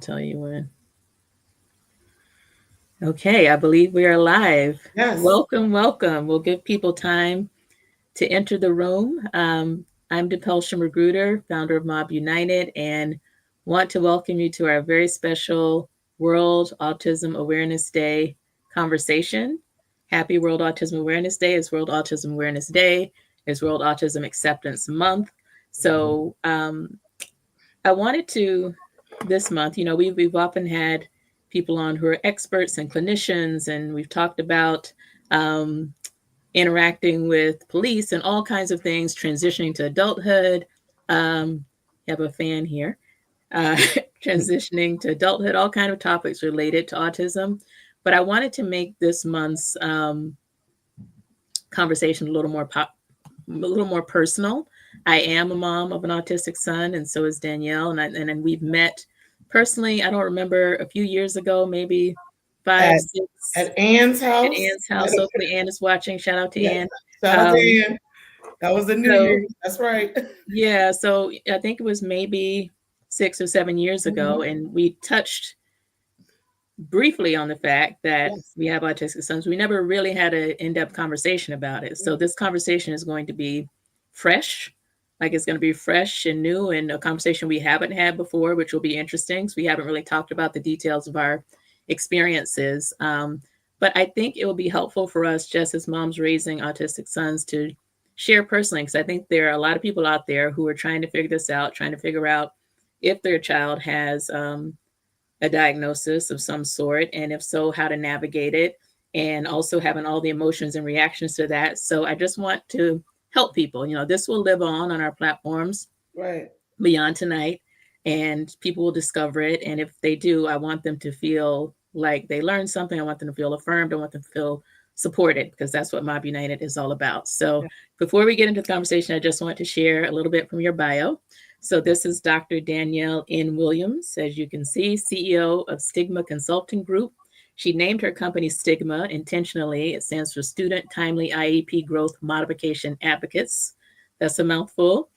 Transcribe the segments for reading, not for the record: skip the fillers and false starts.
Tell you when. Okay, I believe we are live. Yes. Welcome, welcome. We'll give people time to enter the room. I'm Depelsha McGruder, founder of MOBB United, and want to welcome you to our very special World Autism Awareness Day conversation. Happy World Autism Awareness Day. It's World Autism Awareness Day. It's World Autism Acceptance Month. So I wanted to this month, we've often had people on who are experts and clinicians, and we've talked about um, interacting with police and all kinds of things, transitioning to adulthood. You have a fan here. Uh, Transitioning to adulthood, all kind of topics related to autism. But I wanted to make this month's conversation a little more personal. I am a mom of an autistic son, and so is Danielle, and we've met personally. I don't remember, a few years ago, maybe five, At, six, at Ann's at house. Ann's house. Hopefully, Ann is watching. Shout out to Yes. Ann. Shout out Um, to Ann. That was the New so Year's. That's right. yeah, so I think it was maybe 6 or 7 years ago, Mhm. and we touched briefly on the fact that Yes. we have autistic sons. We never really had an in-depth conversation about it. So this conversation is going to be fresh, like it's going to be fresh and new, and a conversation we haven't had before, which will be interesting. So we haven't really talked about the details of our experiences. But I think it will be helpful for us, just as moms raising autistic sons, to share personally, because I think there are a lot of people out there who are trying to figure this out, trying to figure out if their child has a diagnosis of some sort, and if so, how to navigate it, and also having all the emotions and reactions to that. So I just want to help people. This will live on our platforms Right. beyond tonight, and people will discover it. And if they do, I want them to feel like they learned something. I want them to feel affirmed. I want them to feel supported, because that's what MOBB United is all about. So Yeah. before we get into the conversation, I just want to share a little bit from your bio. So this is Dr. Danielle N. Williams, as you can see, CEO of S.T.I.G.M.A Consulting Group. She named her company Stigma intentionally. It stands for Student Timely IEP Growth Modification Advocates. That's a mouthful.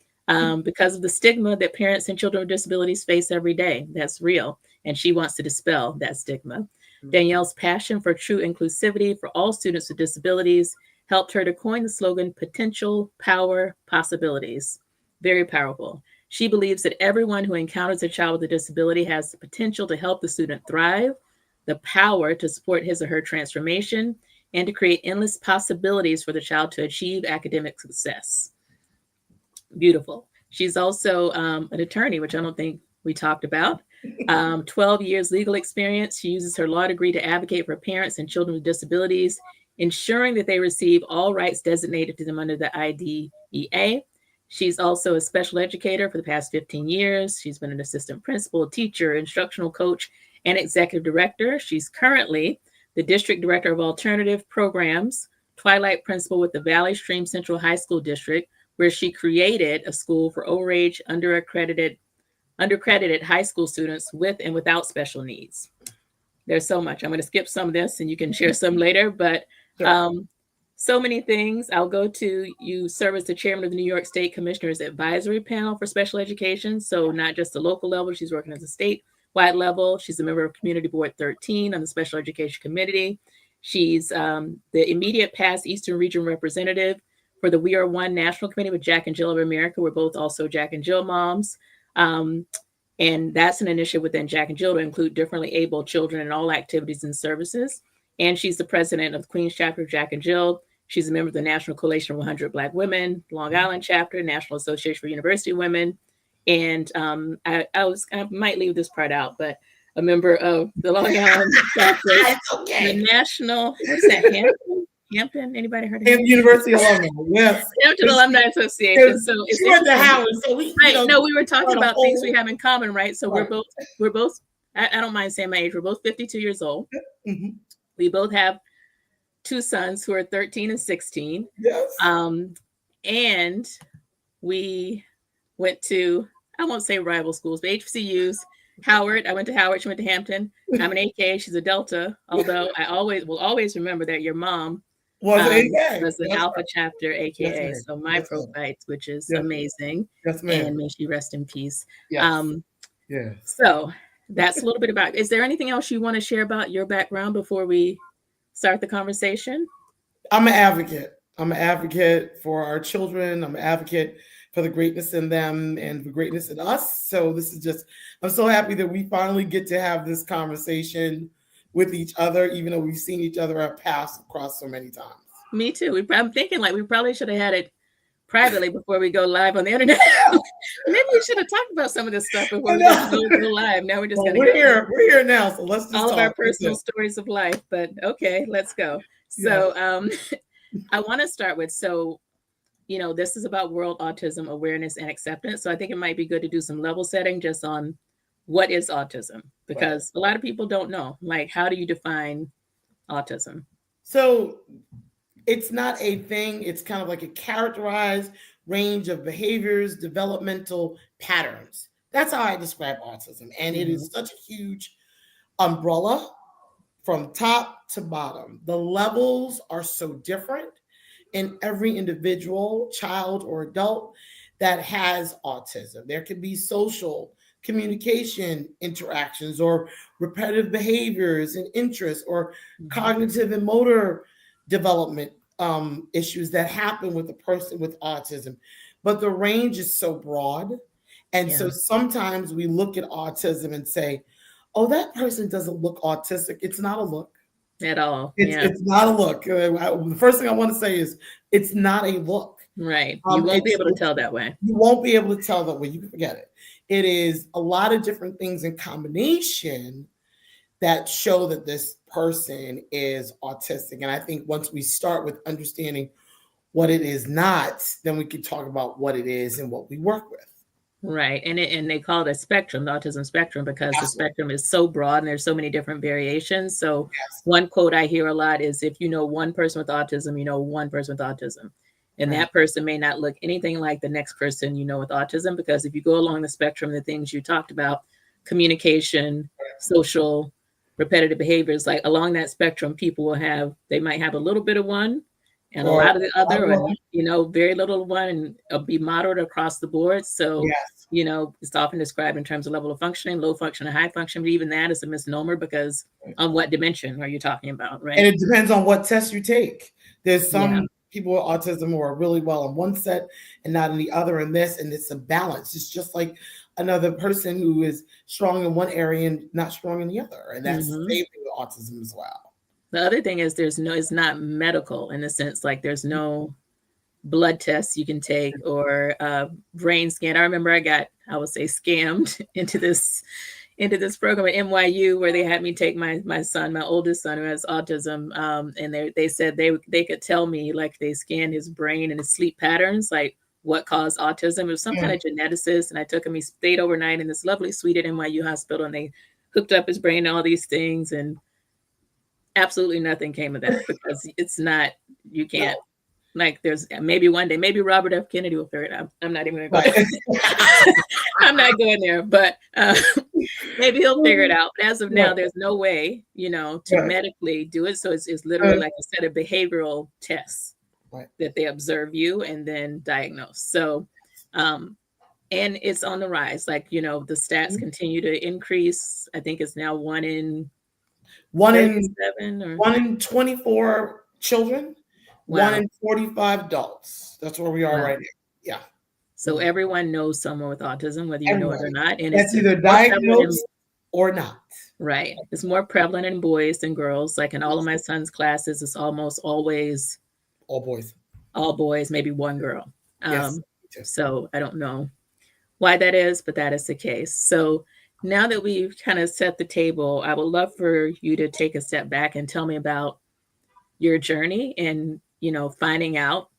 Because of the stigma that parents and children with disabilities face every day. That's real. And she wants to dispel that stigma. Danielle's passion for true inclusivity for all students with disabilities helped her to coin the slogan potential, power, possibilities. Very powerful. She believes that everyone who encounters a child with a disability has the potential to help the student thrive, the power to support his or her transformation, and to create endless possibilities for the child to achieve academic success. Beautiful. She's also an attorney, which I don't think we talked about. 12 years legal experience. She uses her law degree to advocate for parents and children with disabilities, ensuring that they receive all rights designated to them under the IDEA. She's also a special educator for the past 15 years. She's been an assistant principal, teacher, instructional coach, and executive director. She's currently the district director of alternative programs, Twilight principal with the Valley Stream Central High School District, where she created a school for overage, undercredited high school students with and without special needs. There's so much. I'm going to skip some of this and you can share some later, but Sure. so many things. I'll go to you serve as the chairman of the New York State Commissioners Advisory Panel for Special Education. So not just the local level, she's working at the statewide level. She's a member of Community Board 13 on the Special Education Committee. She's the immediate past Eastern Region representative for the We Are One National Committee with Jack and Jill of America. We're both also Jack and Jill moms. And that's an initiative within Jack and Jill to include differently able children in all activities and services. And she's the president of the Queens chapter of Jack and Jill. She's a member of the National Coalition of 100 Black Women, Long Island chapter, National Association for University Women. And I might leave this part out, but a member of the Long Island chapter, Okay. the National, what's that, Hampton? Anybody heard of Hampton? University alumni. Yes. Hampton Alumni Association. So she went to Howard, so we right. No, we were talking about things we whole... have in common, right? So right. we're both. I don't mind saying my age. We're both 52 years old. Mm-hmm. We both have two sons who are 13 and 16. Yes. And we went to, I won't say rival schools, but HBCUs. Howard, I went to Howard. She went to Hampton. I'm an AK. She's a Delta. Although I will always remember that your mom was the Alpha chapter, aka. So my prophytes, which is amazing. Yes, ma'am. And may she rest in peace. Yes. So that's a little bit about, is there anything else you want to share about your background before we start the conversation? I'm an advocate. I'm an advocate for our children. I'm an advocate for the greatness in them and the greatness in us. So this is just, I'm so happy that we finally get to have this conversation with each other, even though we've seen each other our paths across so many times. Me too. I'm thinking like we probably should have had it privately before we go live on the internet. Maybe we should have talked about some of this stuff before we go live. Now we're just going to we're here now, so let's just all talk. of our personal stories of life. But okay, let's go. So I want to start with, so this is about World Autism Awareness and Acceptance. So I think it might be good to do some level setting just on what is autism, because a lot of people don't know, like, how do you define autism? So it's not a thing. It's kind of like a characterized range of behaviors, developmental patterns. That's how I describe autism. And it is such a huge umbrella from top to bottom. The levels are so different in every individual, child or adult that has autism. There could be social communication interactions or repetitive behaviors and interests or cognitive and motor development issues that happen with a person with autism. But the range is so broad. And so sometimes we look at autism and say, oh, that person doesn't look autistic. It's not a look. At all. It's not a look. The first thing I want to say is it's not a look. Right. You won't be able to tell that way. You won't be able to tell that way. You can forget it. It is a lot of different things in combination that show that this person is autistic. And I think once we start with understanding what it is not, then we can talk about what it is and what we work with. Right. And they call it a spectrum, the autism spectrum, because the spectrum is so broad and there's so many different variations. So one quote I hear a lot is, if you know one person with autism, you know one person with autism. And that person may not look anything like the next person you know with autism, because if you go along the spectrum, the things you talked about, communication, social, repetitive behaviors, like along that spectrum, people will have, they might have a little bit of one and a lot of the other, and very little one, and be moderate across the board. So, it's often described in terms of level of functioning, low function and high function, but even that is a misnomer, because on what dimension are you talking about, right? And it depends on what test you take. There's some people with autism who are really well in one set and not in the other in this, and it's a balance. It's just like another person who is strong in one area and not strong in the other. And that's the same thing with autism as well. The other thing is it's not medical in the sense, like there's no blood tests you can take or brain scan. I remember I would say scammed into this program at NYU, where they had me take my son, my oldest son, who has autism. And they said they could tell me, like, they scanned his brain and his sleep patterns, like what caused autism. It was some kind of geneticist. And I took him, he stayed overnight in this lovely suite at NYU hospital, and they hooked up his brain and all these things. And absolutely nothing came of that, because it's not, you can't, like, there's maybe one day, maybe Robert F. Kennedy will figure it out. I'm not even going to go there. I'm not going there, but maybe he'll figure it out. But as of now, there's no way, to medically do it. So it's literally like a set of behavioral tests that they observe you and then diagnose. So, and it's on the rise. Like, the stats continue to increase. I think it's now 1 in 24 children, 1 in 45 adults. That's where we are right now. Yeah. So everyone knows someone with autism, whether you know it or not. And it's either diagnosed or not. Right. It's more prevalent in boys than girls. Like in all of my son's classes, it's almost always all boys. All boys, maybe one girl. So I don't know why that is, but that is the case. So now that we've kind of set the table, I would love for you to take a step back and tell me about your journey and, finding out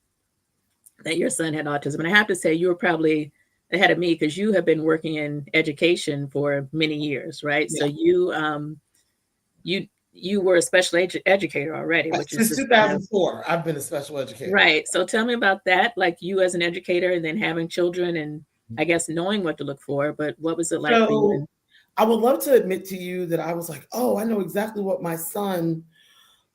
that your son had autism. And I have to say, you were probably ahead of me, because you have been working in education for many years, right? Yeah. So you were a special educator already, which since 2004. I've been a special educator. Right. So tell me about that, like you as an educator and then having children and I guess knowing what to look for, but what was it like for you? I would love to admit to you that I was like, oh, I know exactly what my son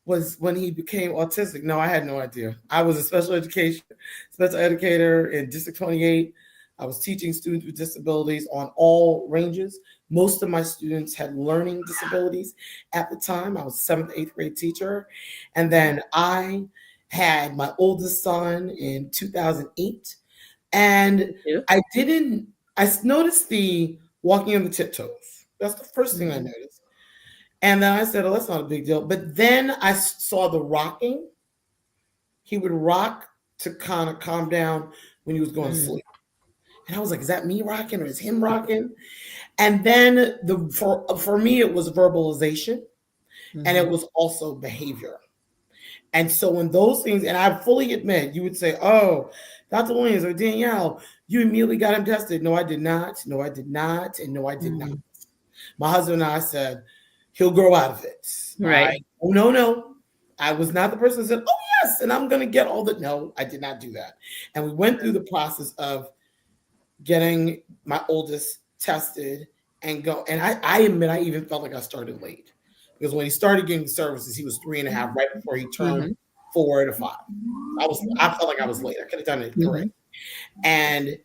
was when he became autistic. No, I had no idea. I was a special educator in District 28. I was teaching students with disabilities on all ranges. Most of my students had learning disabilities at the time. I was 7th, 8th grade teacher. And then I had my oldest son in 2008. And Yeah. I noticed the walking on the tiptoes. That's the first thing I noticed. And then I said, oh, that's not a big deal. But then I saw the rocking. He would rock to kind of calm down when he was going to sleep. And I was like, is that me rocking or is him rocking? And then for me, it was verbalization and it was also behavior. And so when those things, and I fully admit, you would say, oh, Dr. Williams or Danielle, you immediately got him tested. No, I did not. No, I did not. And no, I did not. My husband and I said, he'll grow out of it. Right. Oh, no. I was not the person that said, oh, yes, and I'm going to get all the, no, I did not do that. And we went through the process of getting my oldest tested and go. And I admit, I even felt like I started late because when he started getting services, he was 3.5 right before he turned 4 to 5. I felt like I was late. I could have done it correct. And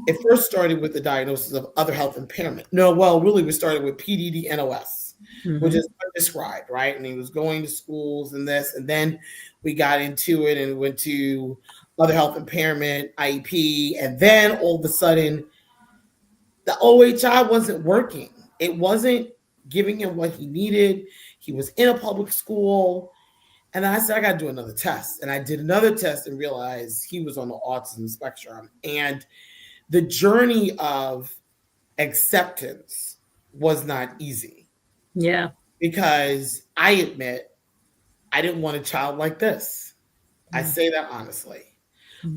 it first started with the diagnosis of other health impairment. No, well, really, we started with PDD-NOS, which is undescribed, right? And he was going to schools and this, and then we got into it and went to other health impairment, IEP, and then all of a sudden, the OHI wasn't working. It wasn't giving him what he needed. He was in a public school. And then I said, I got to do another test. And I did another test and realized he was on the autism spectrum. And the journey of acceptance was not easy. Yeah. Because I admit, I didn't want a child like this. I say that honestly.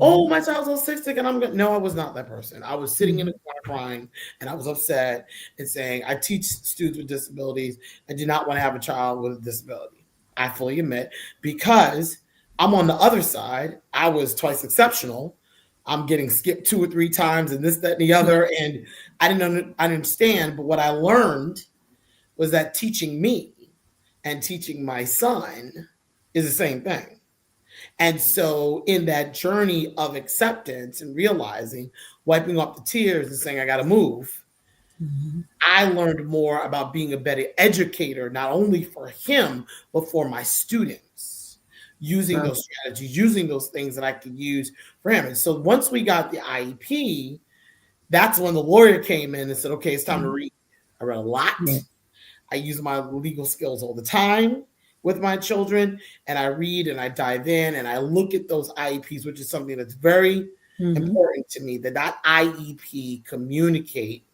Oh, my child's autistic, and I'm going. No, I was not that person. I was sitting in the corner crying, and I was upset and saying, I teach students with disabilities. I do not want to have a child with a disability. I fully admit, because I'm on the other side. I was twice exceptional. I'm getting skipped 2 or 3 times, and this, that, and the other, and I didn't understand. But what I learned was that teaching me and teaching my son is the same thing. And so in that journey of acceptance and realizing, wiping off the tears and saying, I got to move, I learned more about being a better educator, not only for him, but for my students, using those strategies, using those things that I could use for him. And so once we got the IEP, that's when the lawyer came in and said, okay, it's time to read. I read a lot. I use my legal skills all the time with my children, and I read and I dive in and I look at those IEPs, which is something that's very important to me, that IEP communicate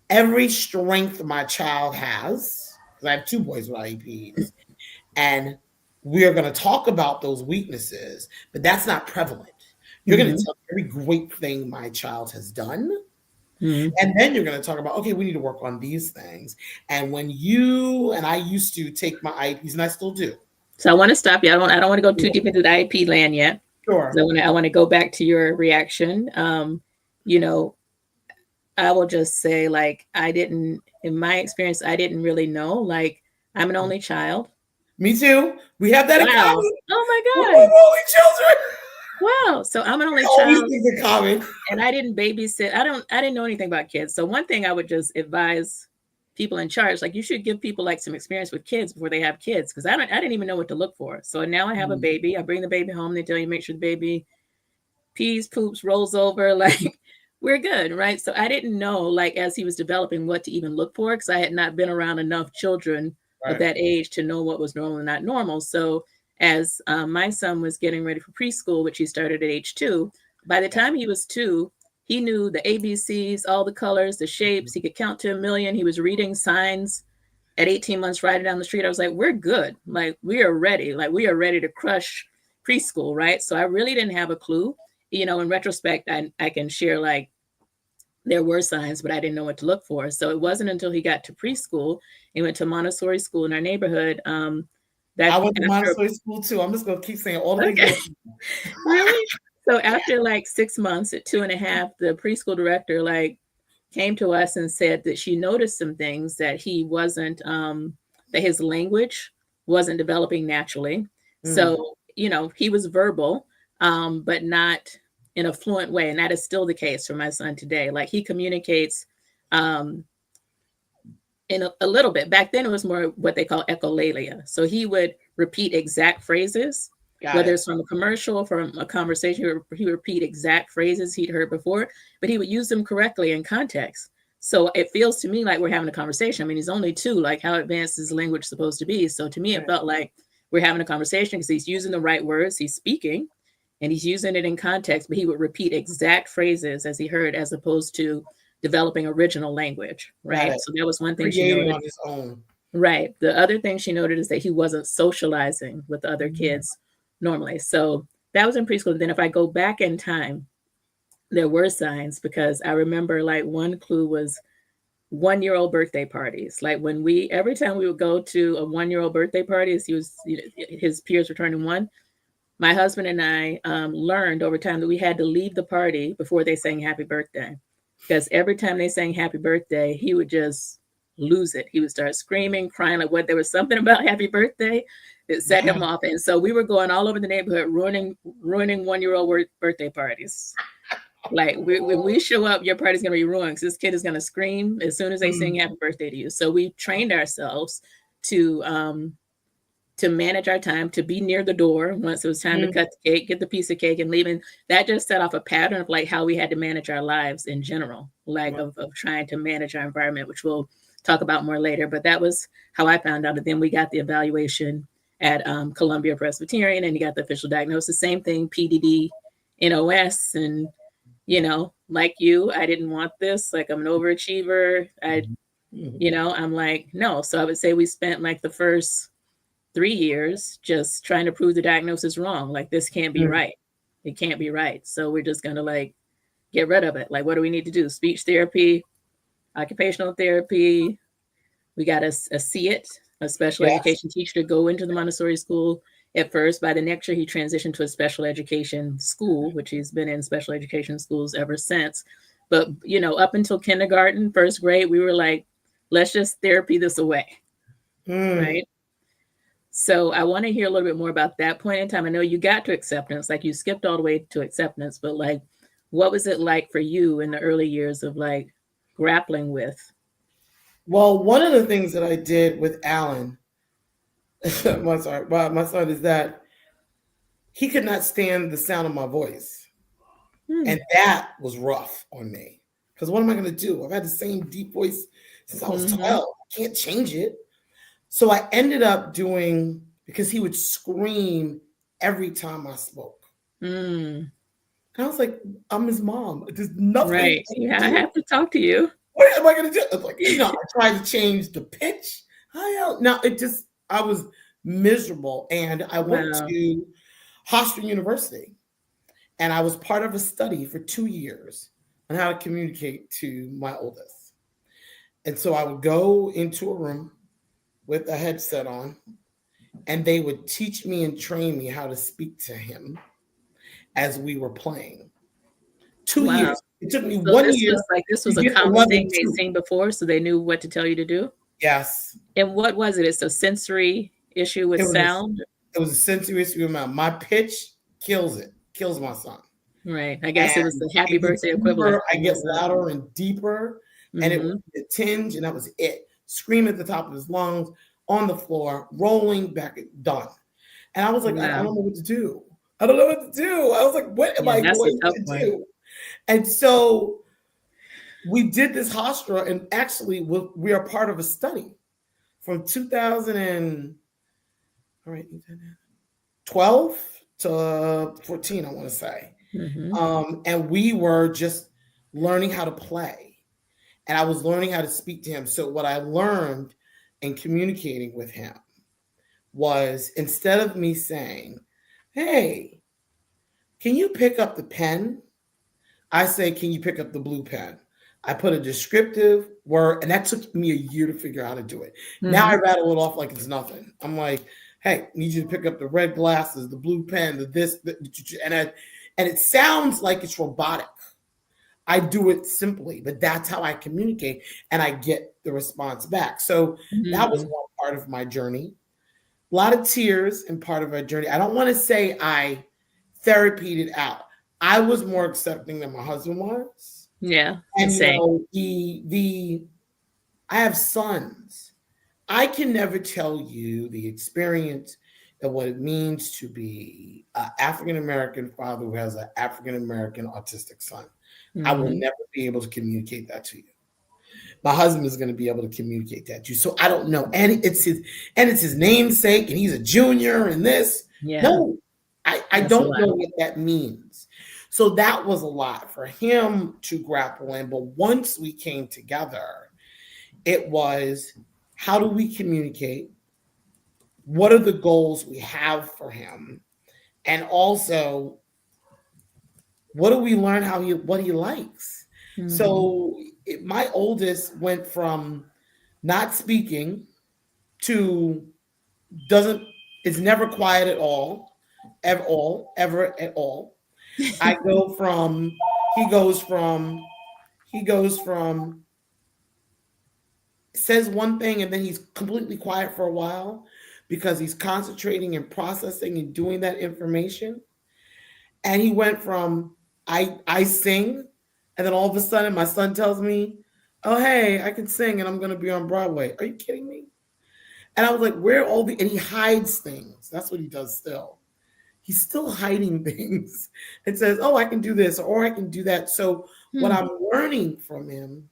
every strength my child has, because I have 2 boys with IEPs, and we are going to talk about those weaknesses, but that's not prevalent. You're going to tell every great thing my child has done. And then you're going to talk about, okay, we need to work on these things. And when I used to take my IEPs, and I still do. So I want to stop you. I don't want to go too deep into the IEP land yet. Sure. I want to go back to your reaction. You know, I will just say, like, in my experience, I didn't really know. Like, I'm an only child. Me too. We have that in common. Oh my God. We're only children. Wow. So I'm an only child, and I didn't babysit. I didn't know anything about kids. So one thing I would just advise people in charge, like, you should give people like some experience with kids before they have kids, because I didn't even know what to look for. So now I have a baby. I bring the baby home. They tell you make sure the baby pees, poops, rolls over, like, we're good, right? So I didn't know, like, as he was developing, what to even look for, because I had not been around enough children of that age to know what was normal and not normal. So as my son was getting ready for preschool, which he started at age 2, by the time he was 2, he knew the ABCs, all the colors, the shapes. He could count to 1,000,000. He was reading signs at 18 months, riding down the street. I was like, we're good. Like, we are ready. Like, we are ready to crush preschool, right? So I really didn't have a clue. You know, in retrospect, I can share, like, there were signs, but I didn't know what to look for. So it wasn't until he got to preschool, he went to Montessori school in our neighborhood. I went to Montessori school too. I'm just going to keep saying all the things. Really? So after like 6 months, at 2.5, the preschool director like came to us and said that she noticed some things, that he wasn't, that his language wasn't developing naturally. So, you know, he was verbal, but not in a fluent way. And that is still the case for my son today. Like, he communicates in a little bit. Back then, it was more what they call echolalia. So he would repeat exact phrases, Got whether it. it's from a commercial, from a conversation. He would repeat exact phrases he'd heard before, but he would use them correctly in context. So it feels to me like we're having a conversation. I mean, he's only 2. Like, how advanced is language supposed to be? So to me, it felt like we're having a conversation because he's using the right words, he's speaking, and he's using it in context, but he would repeat exact phrases as he heard, as opposed to developing original language, right? So that was one thing she Creating noted. on his own. Right. The other thing she noted is that he wasn't socializing with other kids normally. So that was in preschool. Then if I go back in time, there were signs, because I remember like one clue was 1-year-old birthday parties. Like when every time we would go to a 1-year-old birthday party, as his peers were turning 1, my husband and I learned over time that we had to leave the party before they sang happy birthday, because every time they sang happy birthday, he would just lose it. He would start screaming, crying, like there was something about happy birthday that set him off. And so we were going all over the neighborhood, ruining 1-year-old birthday parties. Like when we show up, your party's going to be ruined because this kid is going to scream as soon as they sing happy birthday to you. So we trained ourselves to manage our time, to be near the door once it was time to cut the cake, get the piece of cake and leave. And that just set off a pattern of like how we had to manage our lives in general, like of trying to manage our environment, which we'll talk about more later. But that was how I found out. And then we got the evaluation at Columbia Presbyterian, and you got the official diagnosis, same thing, PDD, NOS. And, like you, I didn't want this. Like, I'm an overachiever. I'm like, no. So I would say we spent like the first 3 years just trying to prove the diagnosis wrong. Like, this can't be right. It can't be right. So we're just going to like get rid of it. Like, what do we need to do? Speech therapy, occupational therapy. We got a SEAT, a special education teacher, to go into the Montessori school at first. By the next year, he transitioned to a special education school, which he's been in special education schools ever since. But, up until kindergarten, first grade, we were like, let's just therapy this away. Right. So I want to hear a little bit more about that point in time. I know you got to acceptance, like you skipped all the way to acceptance, but like, what was it like for you in the early years of like grappling with? Well, one of the things that I did with Alan, my son, is that he could not stand the sound of my voice. And that was rough on me. Because what am I going to do? I've had the same deep voice since I was 12. I can't change it. So I ended up doing, because he would scream every time I spoke. And I was like, I'm his mom. There's nothing. Right. Yeah, I have to talk to you. What am I going to do? It's like, I tried to change the pitch. No, I was miserable. And I went to Hofstra University, and I was part of a study for 2 years on how to communicate to my oldest. And so I would go into a room with a headset on, and they would teach me and train me how to speak to him as we were playing. 2 years. It took me 1 year. This was a common thing they'd seen before, so they knew what to tell you to do? Yes. And what was it? It's a sensory issue with sound? It was a sensory issue with sound. My pitch kills my son. Right. I guess it was the happy birthday equivalent. I get louder and deeper, and it was a tinge, and that was it. Scream at the top of his lungs, on the floor, rolling back, done. And I was like, I don't know what to do. I was like, what am I going to do? And so we did this Hofstra, and actually we are part of a study from 2012 to 14, I want to say. And we were just learning how to play. And I was learning how to speak to him. So what I learned in communicating with him was, instead of me saying, hey, can you pick up the pen? I say, can you pick up the blue pen? I put a descriptive word, and that took me a year to figure out how to do it. Now I rattle it off like it's nothing. I'm like, hey, I need you to pick up the red glasses, the blue pen, and it sounds like it's robotic. I do it simply, but that's how I communicate, and I get the response back. So that was one part of my journey. A lot of tears in part of my journey. I don't want to say I therapied it out. I was more accepting than my husband was. Yeah. And the I have sons. I can never tell you the experience of what it means to be an African American father who has an African American autistic son. I will Mm-hmm. never be able to communicate that to you. My husband is going to be able to communicate that to you. So I don't know. And it's his namesake, and he's a junior and this. Yeah, No, I that's a don't lot. know what that means. So that was a lot for him to grapple in. But once we came together, it was, how do we communicate? What are the goals we have for him? And also, what do we learn what he likes? Mm-hmm. So my oldest went from not speaking to doesn't is never quiet ever at all. I go from he goes from says one thing and then he's completely quiet for a while because he's concentrating and processing and doing that information. And he went from I sing, and then all of a sudden my son tells me, "Oh hey, I can sing and I'm going to be on Broadway." Are you kidding me? And I was like, "Where are all the?" And he hides things. That's what he does still. He's still hiding things and says, "Oh, I can do this or I can do that." So what Hmm. I'm learning from him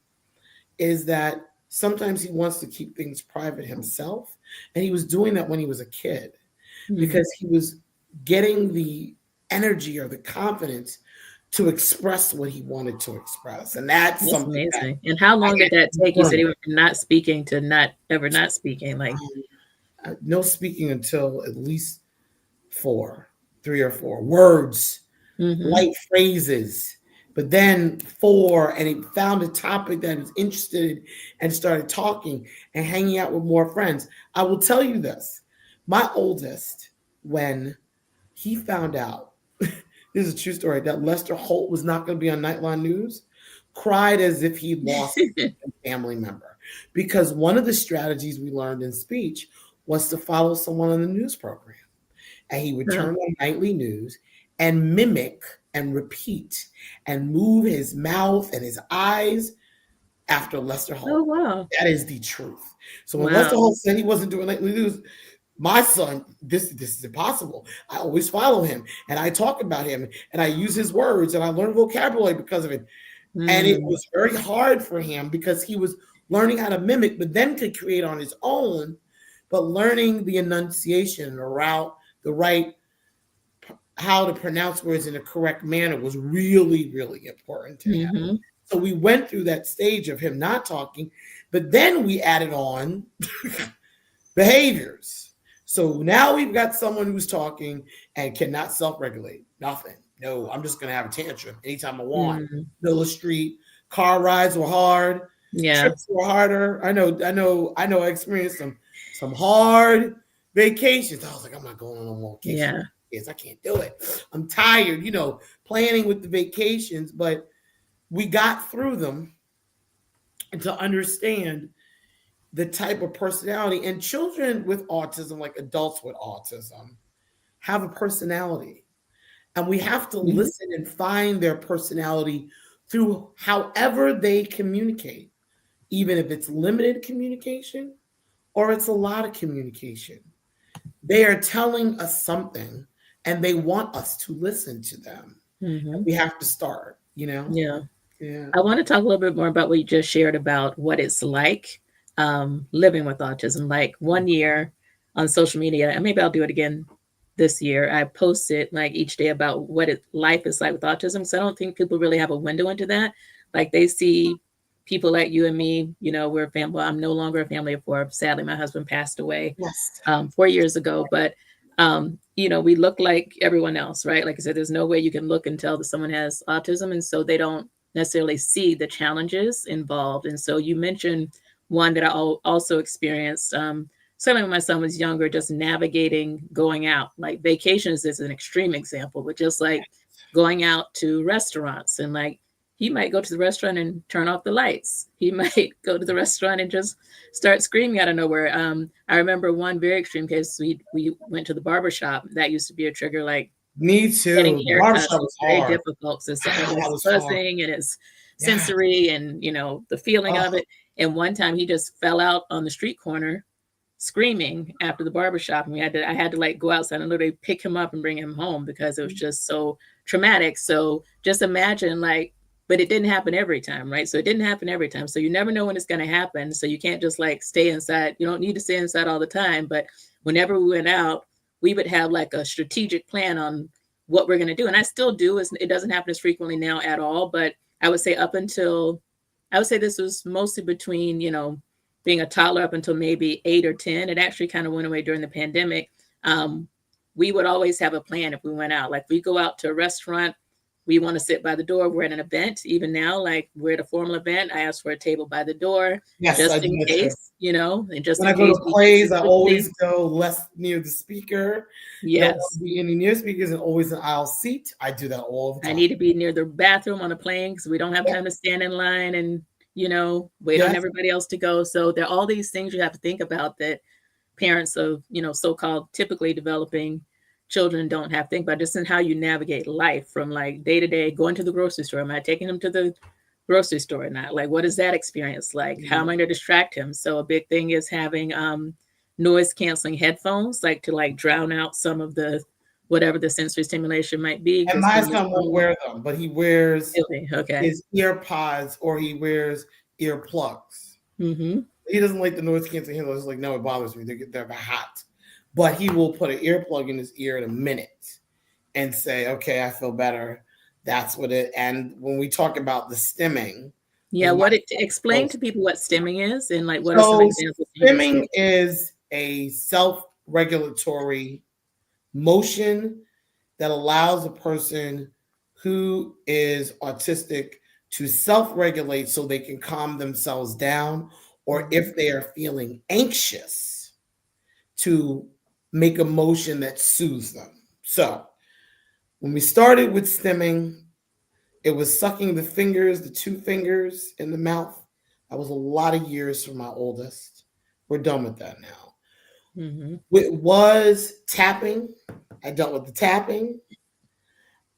is that sometimes he wants to keep things private himself, and he was doing that when he was a kid Hmm. because he was getting the energy or the confidence to express what he wanted to express. And that's That's something that amazing. And how I long had did that to take? You said learn. he went from not speaking to not ever not speaking. Like, No speaking until at least 3 or 4 words, mm-hmm. light phrases. But then 4, and he found a topic that he was interested in and started talking and hanging out with more friends. I will tell you this, my oldest, when he found out, this is a true story, that Lester Holt was not going to be on Nightline News, cried as if he lost a family member. Because one of the strategies we learned in speech was to follow someone on the news program. And he would Huh. turn on nightly news and mimic and repeat and move his mouth and his eyes after Lester Oh, Holt. wow. That is the truth. So when Lester Wow. Holt said he wasn't doing nightly news, my son, this is impossible. I always follow him and I talk about him and I use his words and I learn vocabulary because of it. And it Mm, was very hard for him because he was learning how to mimic, but then could create on his own. But learning the enunciation, the route, the right, how to pronounce words in a correct manner was really, really important to him. mm-hmm. So we went through that stage of him not talking, but then we added on behaviors. So now we've got someone who's talking and cannot self-regulate. Nothing. No, I'm just gonna have a tantrum anytime I want. Mm, Middle of the street, car rides were hard, yeah. trips were harder. I experienced some hard vacations. I was like, I'm not going on no more vacation. Yeah. Yes, I can't do it. I'm tired, planning with the vacations, but we got through them and to understand the type of personality. And children with autism, like adults with autism, have a personality. And we have to Mhm. listen and find their personality through however they communicate, even if it's limited communication or it's a lot of communication. They are telling us something and they want us to listen to them. Mhm. We have to start. Yeah. Yeah. I want to talk a little bit more about what you just shared about what it's like living with autism. Like 1 year on social media, and maybe I'll do it again this year. I posted like each day about what life is like with autism. So I don't think people really have a window into that. Like they see people like you and me, we're a family. Well, I'm no longer a family of 4. Sadly, my husband passed away Yes. 4 years ago. But we look like everyone else, right? Like I said, there's no way you can look and tell that someone has autism, and so they don't necessarily see the challenges involved. And so you mentioned one that I also experienced. Certainly when my son was younger, just navigating going out. Like vacations is an extreme example, but just like going out to restaurants, and like he might go to the restaurant and turn off the lights. He might go to the restaurant and just start screaming out of nowhere. I remember one very extreme case. We went to the barber shop. That used to be a trigger. Like Me getting too. The haircuts barbershop was was very hard. difficult. So Ah, that his was hard. fussing and his Yeah. sensory and the feeling Oh, of it. And one time he just fell out on the street corner screaming after the barbershop. And I had to like go outside and literally pick him up and bring him home because it was just so traumatic. So just imagine like, but it didn't happen every time, right? So it didn't happen every time. So you never know when it's going to happen. So you can't just like stay inside. You don't need to stay inside all the time. But whenever we went out, we would have like a strategic plan on what we're going to do. And I still do. It doesn't happen as frequently now at all. But I would say I would say this was mostly between, being a toddler up until maybe 8 or 10. It actually kind of went away during the pandemic. We would always have a plan if we went out. Like we go out to a restaurant, we want to sit by the door. We're at an event. Even now, like we're at a formal event, I ask for a table by the door, Yes, just in case, and just when in I go case. to plays, I always go less near the speaker. Yes. Don't be any near speakers and always an aisle seat. I do that all the time. I need to be near the bathroom on a plane because we don't have time to stand in line and wait on everybody else to go. So there are all these things you have to think about that parents of, so-called typically developing children don't have to think about, just in how you navigate life from like day to day, going to the grocery store. Am I taking him to the grocery store or not? Like, what is that experience like? How am I going to distract him? So a big thing is having noise canceling headphones, like to like drown out some of the whatever the sensory stimulation might be. And my son won't wear them, but he wears his ear pods or he wears earplugs. Mm-hmm. He doesn't like the noise canceling headphones. He's like, no, it bothers me. They're hot. But he will put an earplug in his ear in a minute and say, okay, I feel better. That's what it. And when we talk about the stimming. Yeah, explain to people what stimming is and like what are some examples? Stimming is a self-regulatory motion that allows a person who is autistic to self-regulate so they can calm themselves down, or if they are feeling anxious, to make a motion that soothes them. So when we started with stimming, it was sucking the two fingers in the mouth. That was a lot of years for my oldest. We're done with that now. Mm-hmm. It was tapping. I dealt with the tapping.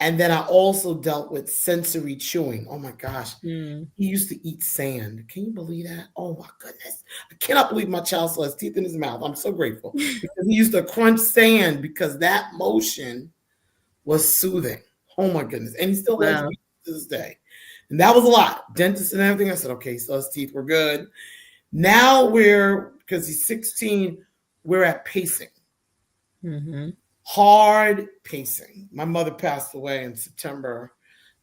And then I also dealt with sensory chewing. Oh my gosh. He used to eat sand. Can you believe that? Oh my goodness. I cannot believe my child still has teeth in his mouth. I'm so grateful. Because he used to crunch sand because that motion was soothing. Oh my goodness. And he still has teeth to this day. And that was a lot. Dentist and everything. I said, okay, so his teeth were good. Now because he's 16, we're at pacing. Mm-hmm. Hard pacing. My mother passed away in September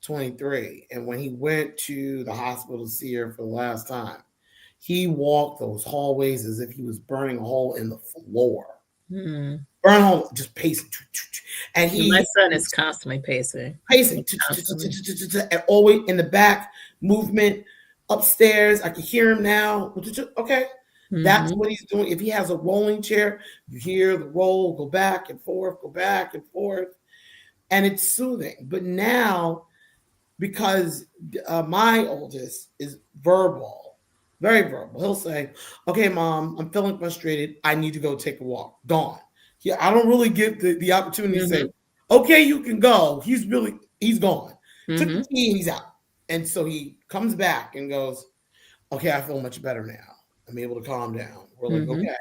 23. And when he went to the hospital to see her for the last time, he walked those hallways as if he was burning a hole in the floor. Burn hole, just pacing. And my son is constantly pacing. And always in the back, movement upstairs. I can hear him now. Okay. That's what he's doing. If he has a rolling chair, you hear the roll go back and forth, and it's soothing. But now, because my oldest is verbal, very verbal, he'll say, okay, Mom, I'm feeling frustrated. I need to go take a walk. Dawn. Yeah, I don't really get the opportunity to say, okay, you can go. He's gone. Took the tea and he's out. And so he comes back and goes, okay, I feel much better now. I'm able to calm down. We're like, okay.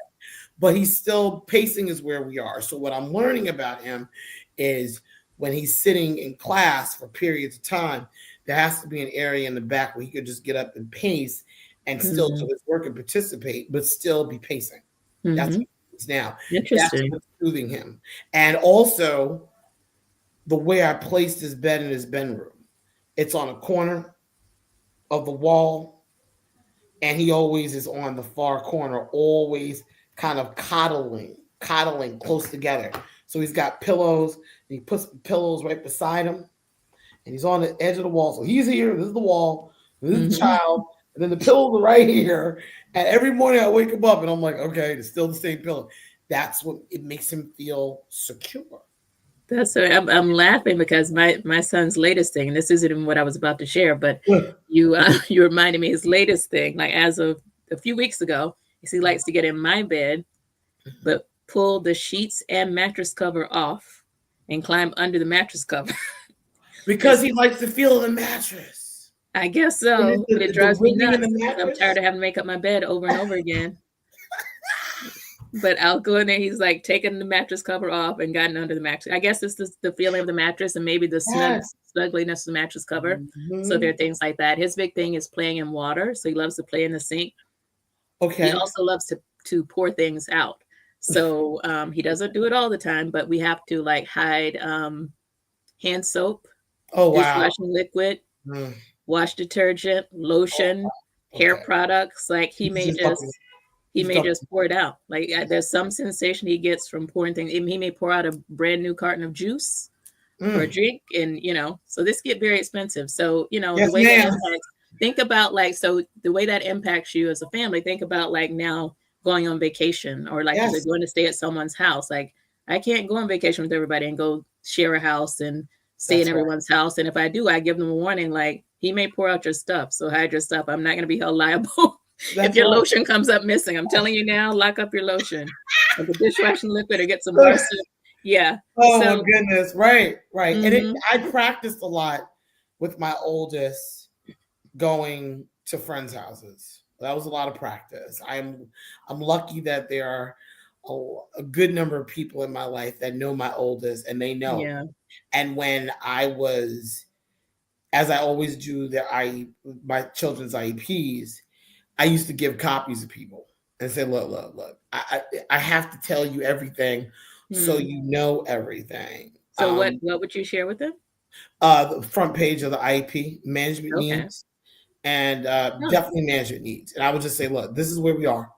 But he's still pacing is where we are. So what I'm learning about him is when he's sitting in class for periods of time, there has to be an area in the back where he could just get up and pace and still do his work and participate, but still be pacing. That's what he's now. That's what's soothing him. And also the way I placed his bed in his bedroom. It's on a corner of the wall. And he always is on the far corner, always kind of coddling close together. So he's got pillows, and he puts the pillows right beside him, and he's on the edge of the wall. So he's here, this is the wall, this is the child, and then the pillows are right here. And every morning I wake him up, and I'm like, okay, it's still the same pillow. That's what it makes him feel secure. I'm laughing because my son's latest thing, and this isn't even what I was about to share, but you reminded me his latest thing, like as of a few weeks ago, he likes to get in my bed, but pull the sheets and mattress cover off and climb under the mattress cover. Because he likes to feel the mattress. I guess so. The, It the drives me ribbing in nuts. the 'Cause I'm mattress. tired of having to make up my bed over and over again. But I'll go in there. He's like taking the mattress cover off and gotten under the mattress. I guess it's the feeling of the mattress and maybe the Yes. snuggliness of the mattress cover. So there Mhm. are things like that. His big thing is playing in water. So he loves to play in the sink. He Okay. also loves to pour things out. So he doesn't do it all the time, but we have to like hide hand soap, Oh wow. dishwashing liquid, Mm. wash detergent, lotion, hair Okay. products. Like he may He's just dumping it. He's dumping just pour it out. Like there's some sensation he gets from pouring things. He may pour out a brand new carton of juice it. for a Mm. drink, and so this get very expensive. So the Yes, way that ma'am. impacts. Think about like the way that impacts you as a family. Think about like now going on vacation, or like you said, Yes, going to stay at someone's house. Like I can't go on vacation with everybody and go share a house and stay in that's right. everyone's house. And if I do, I give them a warning. Like he may pour out your stuff, so hide your stuff. I'm not going to be held liable if That's your right. lotion comes up missing. I'm telling you now, lock up your lotion, or the dishwashing liquid, or get some bar Look, soap. Yeah. oh my So. goodness. Right, right. And Mhm. I practiced a lot with my oldest going to friends' houses. That was a lot of practice. I'm lucky that there are a good number of people in my life that know my oldest and they know. Yeah. And when I was, as I always do, my children's IEPs, I used to give copies to people and say, look, I have to tell you everything so Hmm. you know everything. So what would you share with them? The front page of the IEP, management Okay. needs, and Oh, definitely management needs. And I would just say, look, this is where we are.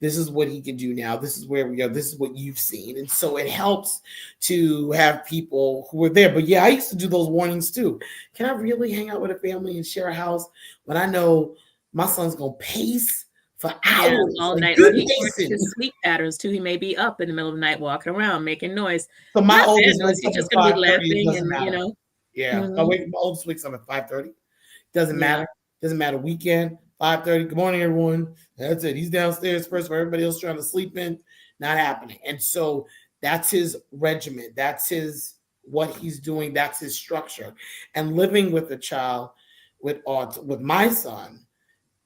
This is what he can do now. This is where we are. This is what you've seen. And so it helps to have people who are there. But yeah, I used to do those warnings too. Can I really hang out with a family and share a house when I know my son's going to pace for yeah, hours, all like night. good Or pacing? his sleep patterns too. He may be up in the middle of the night, walking around, making noise. So my Not bad oldest noise. wakes He's up just at going to be 5:30. It laughing doesn't and matter. Yeah. Mhm. My oldest wakes up at 5:30. Doesn't Yeah, matter. Doesn't matter. Weekend, 5:30. Good morning, everyone. That's it. He's downstairs first where everybody else trying to sleep in. Not happening. And so that's his regimen. That's his what he's doing. That's his structure. And living with a child with my son,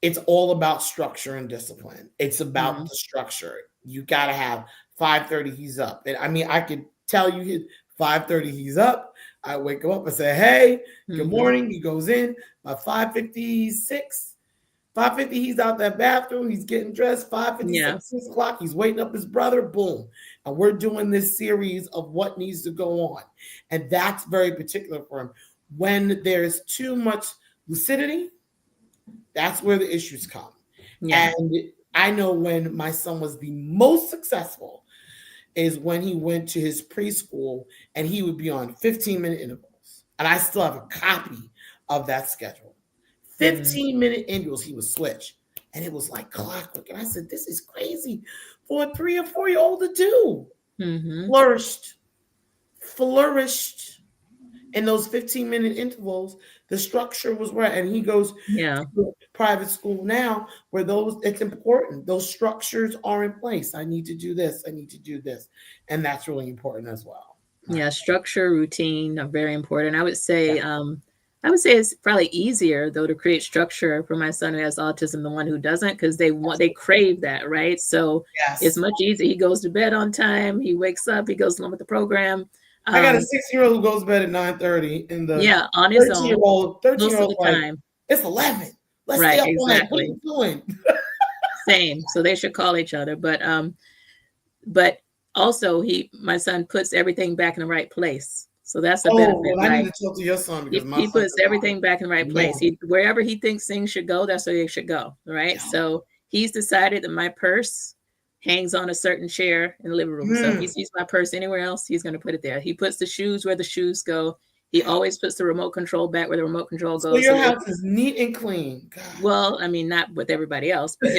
it's all about structure and discipline. It's about mhm. the structure. You gotta have 5:30, he's up. And I mean, I could tell you 5:30, he's up. I wake him up and say, hey, good Mhm. morning. He goes in by 5:56. 5:50, he's out that bathroom. He's getting dressed. Yeah. 5:56, 6 o'clock. He's waiting up his brother. Boom. And we're doing this series of what needs to go on. And that's very particular for him. When there's too much lucidity, that's where the issues come. Yeah. And I know when my son was the most successful is when he went to his preschool and he would be on 15-minute intervals. And I still have a copy of that schedule. Mhm. 15-minute intervals, he would switch. And it was like clockwork. And I said, this is crazy for a 3 or 4-year-old to do. Mhm. Flourished in those 15-minute intervals. The structure was right. And he goes Yeah. to private school now where it's important. Those structures are in place. I need to do this. I need to do this. And that's really important as well. Yeah. Structure, routine are very important. Yeah. I would say it's probably easier though to create structure for my son who has autism, the one who doesn't, because they crave that, right? So it's Yes. much easier. He goes to bed on time. He wakes up. He goes along with the program. I got a Um, 6-year-old who goes to bed at 9:30, and the yeah, on his own 13-year-old, most of 13-year-old the like, time. it's 11. Let's stay Right. up all night. What are Exactly. you doing? Same. So they should call each other. But also my son puts everything back in the right place. So that's a Oh, benefit. well, I need Like to talk to your son because my he son puts does not. everything back in the right place. Man. Wherever he thinks things should go, that's where they should go. Right. Yeah. So he's decided that my purse hangs on a certain chair in the living room. So if he sees my purse anywhere else, he's going to put it there. He puts the shoes where the shoes go. He always puts the remote control back where the remote control So goes. your So that house is neat and clean. God. well, I mean, not with everybody else, but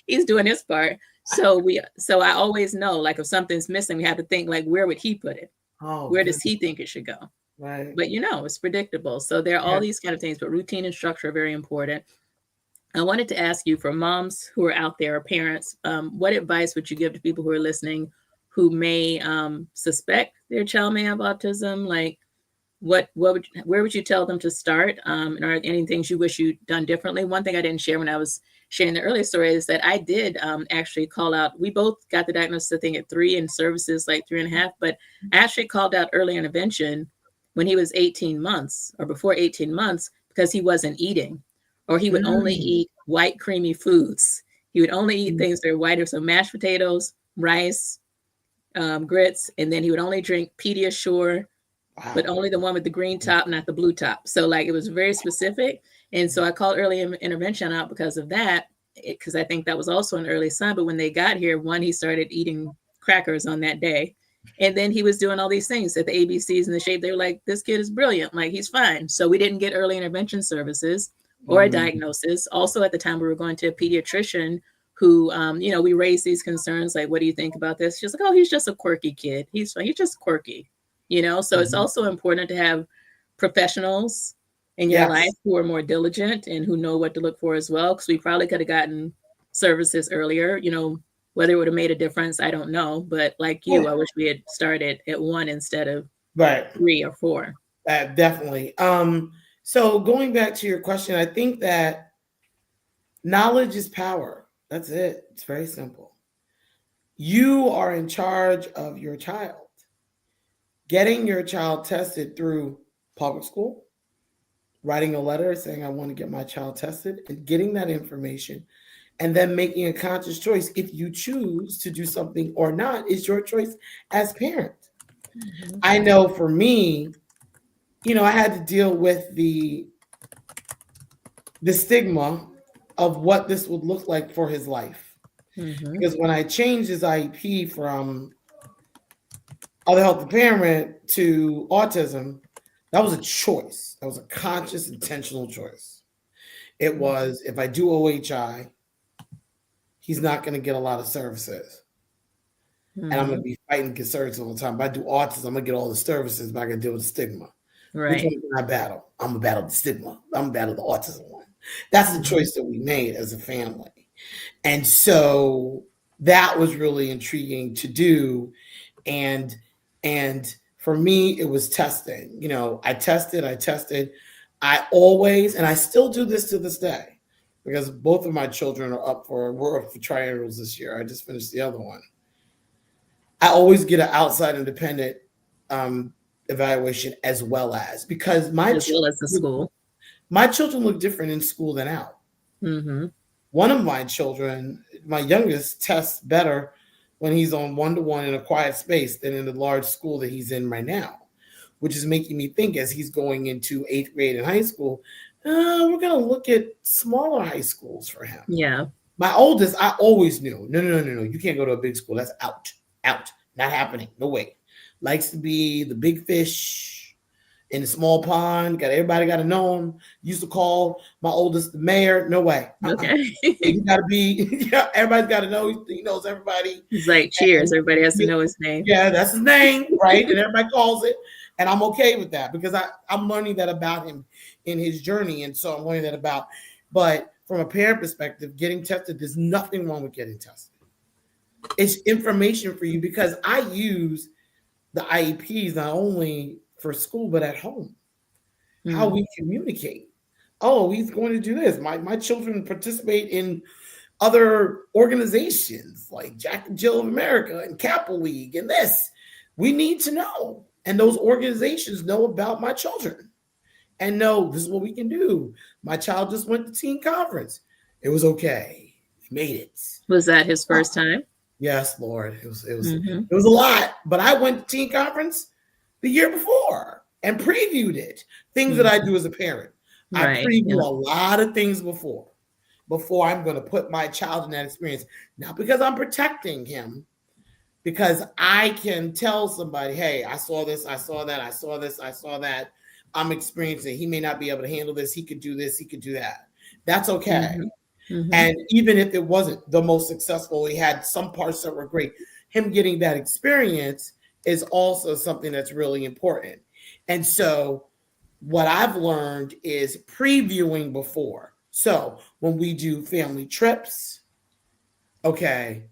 he's doing his part. So I always know, like, if something's missing, we have to think, like, where would he put it? Oh, Where good. does he think it should go? Right. But it's predictable. So there are all Yeah. these kind of things, but routine and structure are very important. I wanted to ask you, for moms who are out there, or parents, what advice would you give to people who are listening who may suspect their child may have autism? Like, where would you tell them to start? And are any things you wish you'd done differently? One thing I didn't share when I was sharing the earlier story is that I did actually call out. We both got the diagnosis, I think, at 3 and services like 3.5. But I actually called out early intervention when he was 18 months or before 18 months because he wasn't eating, or he would only eat white, creamy foods. He would only eat things that are whiter, so mashed potatoes, rice, grits, and then he would only drink Pediasure, but only the one with the green top, not the blue top. So like it was very specific. And so I called early intervention out because of that, because I think that was also an early sign. But when they got here, one, he started eating crackers on that day. And then he was doing all these things at the ABCs and the shape. They were like, this kid is brilliant. Like, he's fine. So we didn't get early intervention services or a diagnosis. Also, at the time, we were going to a pediatrician who, we raised these concerns. Like, what do you think about this? She's like, oh, he's just a quirky kid. He's fine. He's just quirky. So it's also important to have professionals in your life who are more diligent and who know what to look for as well. Because we probably could have gotten services earlier, whether it would have made a difference, I don't know. But like you, I wish we had started at 1 instead of 3 or 4. Definitely. So going back to your question, I think that knowledge is power. That's it. It's very simple. You are in charge of your child. Getting your child tested through public school, writing a letter saying, I want to get my child tested, and getting that information, and then making a conscious choice. If you choose to do something or not, is your choice as parent. I know for me, I had to deal with the stigma of what this would look like for his life. Because when I changed his IEP from other health impairment to autism, that was a choice. That was a conscious, intentional choice. It was, if I do OHI, he's not going to get a lot of services. And I'm going to be fighting concerns all the time. If I do autism, I'm going to get all the services, but I got to deal with the stigma. Right. Which one can I battle? I'm going to battle the stigma. I'm going to battle the autism one. That's the choice that we made as a family. And so that was really intriguing to do. And for me, it was testing. I tested. I always, and I still do this to this day, because both of my children we're up for triangles this year. I just finished the other one. I always get an outside independent evaluation as well as, because my children look different in school than out. One of my children, my youngest, tests better when he's on one-to-one in a quiet space than in the large school that he's in right now, which is making me think, as he's going into 8th grade in high school, we're going to look at smaller high schools for him. Yeah. My oldest, I always knew, no, you can't go to a big school. That's out, not happening. No way. Likes to be the big fish in the small pond. Everybody got to know him. Used to call my oldest the mayor. No way. Okay. You got to be, everybody's got to know. He knows everybody. He's like, cheers. Everybody has to know his name. Yeah, that's his name, right? And everybody calls it. And I'm okay with that, because I'm learning that about him in his journey. And so I'm learning that about, but from a parent perspective, getting tested, there's nothing wrong with getting tested. It's information for you, because I use the IEPs not only for school, but at home. How we communicate. Oh, he's going to do this. My children participate in other organizations like Jack and Jill of America and Kappa League and this. We need to know. And those organizations know about my children and know this is what we can do. My child just went to teen conference. It was okay. He made it. Was that his first time? Yes, Lord. It was a lot. But I went to teen conference the year before and previewed it. Things that I do as a parent. I preview a lot of things before I'm going to put my child in that experience. Not because I'm protecting him, because I can tell somebody, hey, I saw this, I saw that, I saw this, I saw that. I'm experiencing. He may not be able to handle this. He could do this. He could do that. That's okay. And even if it wasn't the most successful, he had some parts that were great. Him getting that experience is also something that's really important. And so what I've learned is previewing before. So when we do family trips, okay,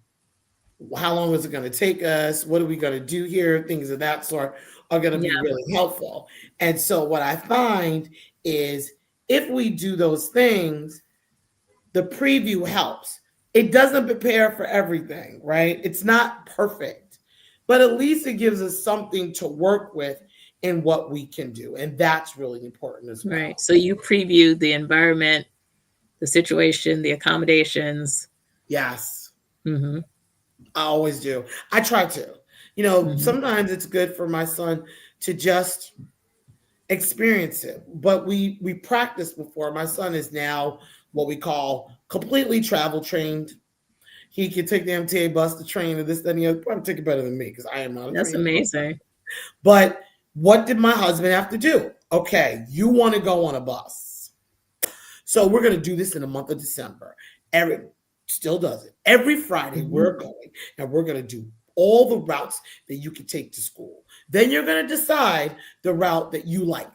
how long is it going to take us? What are we going to do here? Things of that sort are going to be Yeah. really helpful. And so what I find is if we do those things, the preview helps. It doesn't prepare for everything, right? It's not perfect, but at least it gives us something to work with in what we can do. And that's really important as well. Right. So you preview the environment, the situation, the accommodations. Yes. Mm-hmm. I always do. I try to. Mm-hmm. Sometimes it's good for my son to just experience it, but we practiced before. My son is now what we call completely travel trained. He can take the MTA bus, the train, or this, that, and the other. Probably take it better than me because I am not a That's trained. amazing. But what did my husband have to do? Okay, you want to go on a bus. So we're going to do this in the month of December. Eric still does it. Every Friday we're going and we're going to do all the routes that you can take to school. Then you're going to decide the route that you like.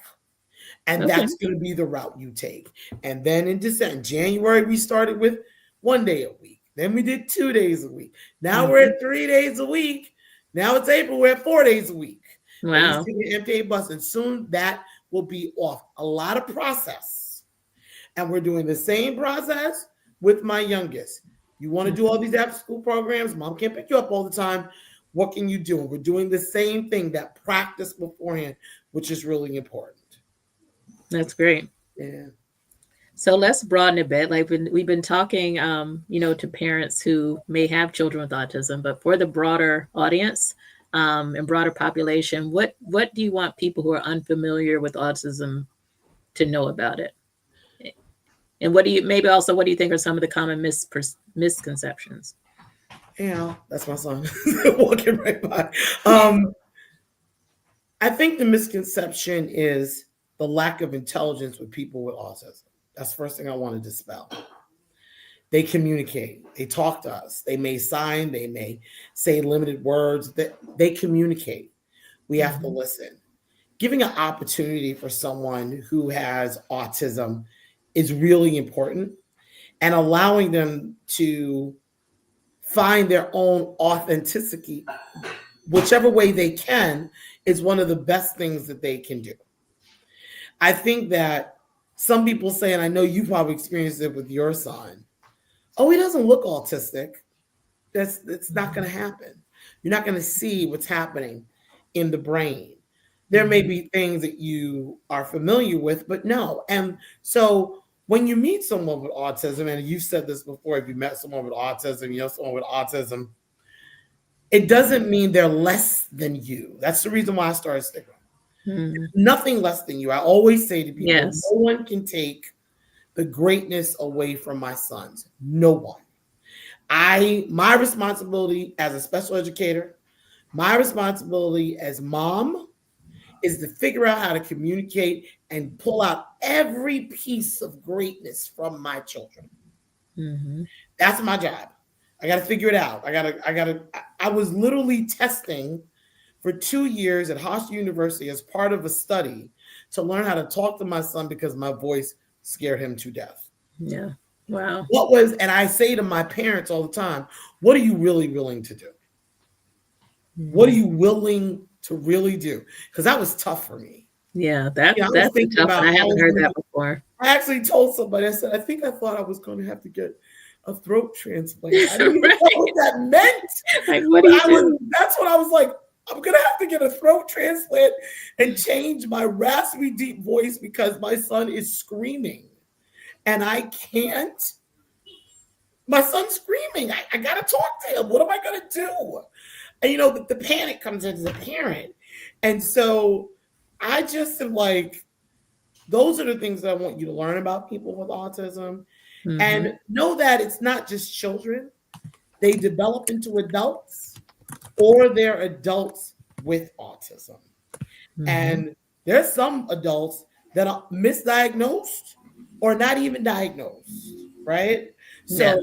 And that's going to be the route you take. And then in January, we started with 1 day a week. Then we did 2 days a week. Now we're at 3 days a week. Now it's April, we're at 4 days a week. Wow. He's taking an MTA bus, and soon that will be off. A lot of process. And we're doing the same process with my youngest. You want to do all these after school programs? Mom can't pick you up all the time. What can you do? We're doing the same thing, that practice beforehand, which is really important. That's great. Yeah. So let's broaden a bit. Like we've been talking, to parents who may have children with autism, but for the broader audience and broader population, what do you want people who are unfamiliar with autism to know about it? And what do you think are some of the common misconceptions? Yeah, that's my son walking right by. I think the misconception is the lack of intelligence with people with autism. That's the first thing I want to dispel. They communicate. They talk to us. They may sign. They may say limited words. They communicate. We have to listen. Giving an opportunity for someone who has autism is really important, and allowing them to find their own authenticity, whichever way they can, is one of the best things that they can do. I think that some people say, and I know you probably experienced it with your son, oh, he doesn't look autistic. That's not going to happen. You're not going to see what's happening in the brain. There may be things that you are familiar with, but no. And so when you meet someone with autism, and you've said this before, if you met someone with autism, someone with autism, it doesn't mean they're less than you. That's the reason why I started S.T.I.G.M.A. Nothing less than you. I always say to people, no one can take the greatness away from my sons. No one. My responsibility as a special educator, my responsibility as mom, is to figure out how to communicate and pull out every piece of greatness from my children. That's my job. I got to figure it out. I was literally testing for 2 years at Hofstra University as part of a study to learn how to talk to my son because my voice scared him to death. Yeah. Wow. And I say to my parents all the time, what are you really willing to do? What are you willing to really do? Because that was tough for me. Yeah, that's tough. I haven't heard that before. I actually told somebody, I said, I thought I was going to have to get a throat transplant. I didn't even know what that meant. Like, what do you do? That's what I was like, I'm going to have to get a throat transplant and change my raspy, deep voice because my son is screaming. And I can't. My son's screaming. I got to talk to him. What am I going to do? And, the panic comes in as a parent. And so I just am like, those are the things that I want you to learn about people with autism. And know that it's not just children. They develop into adults, or they're adults with autism. And there's some adults that are misdiagnosed or not even diagnosed, right? So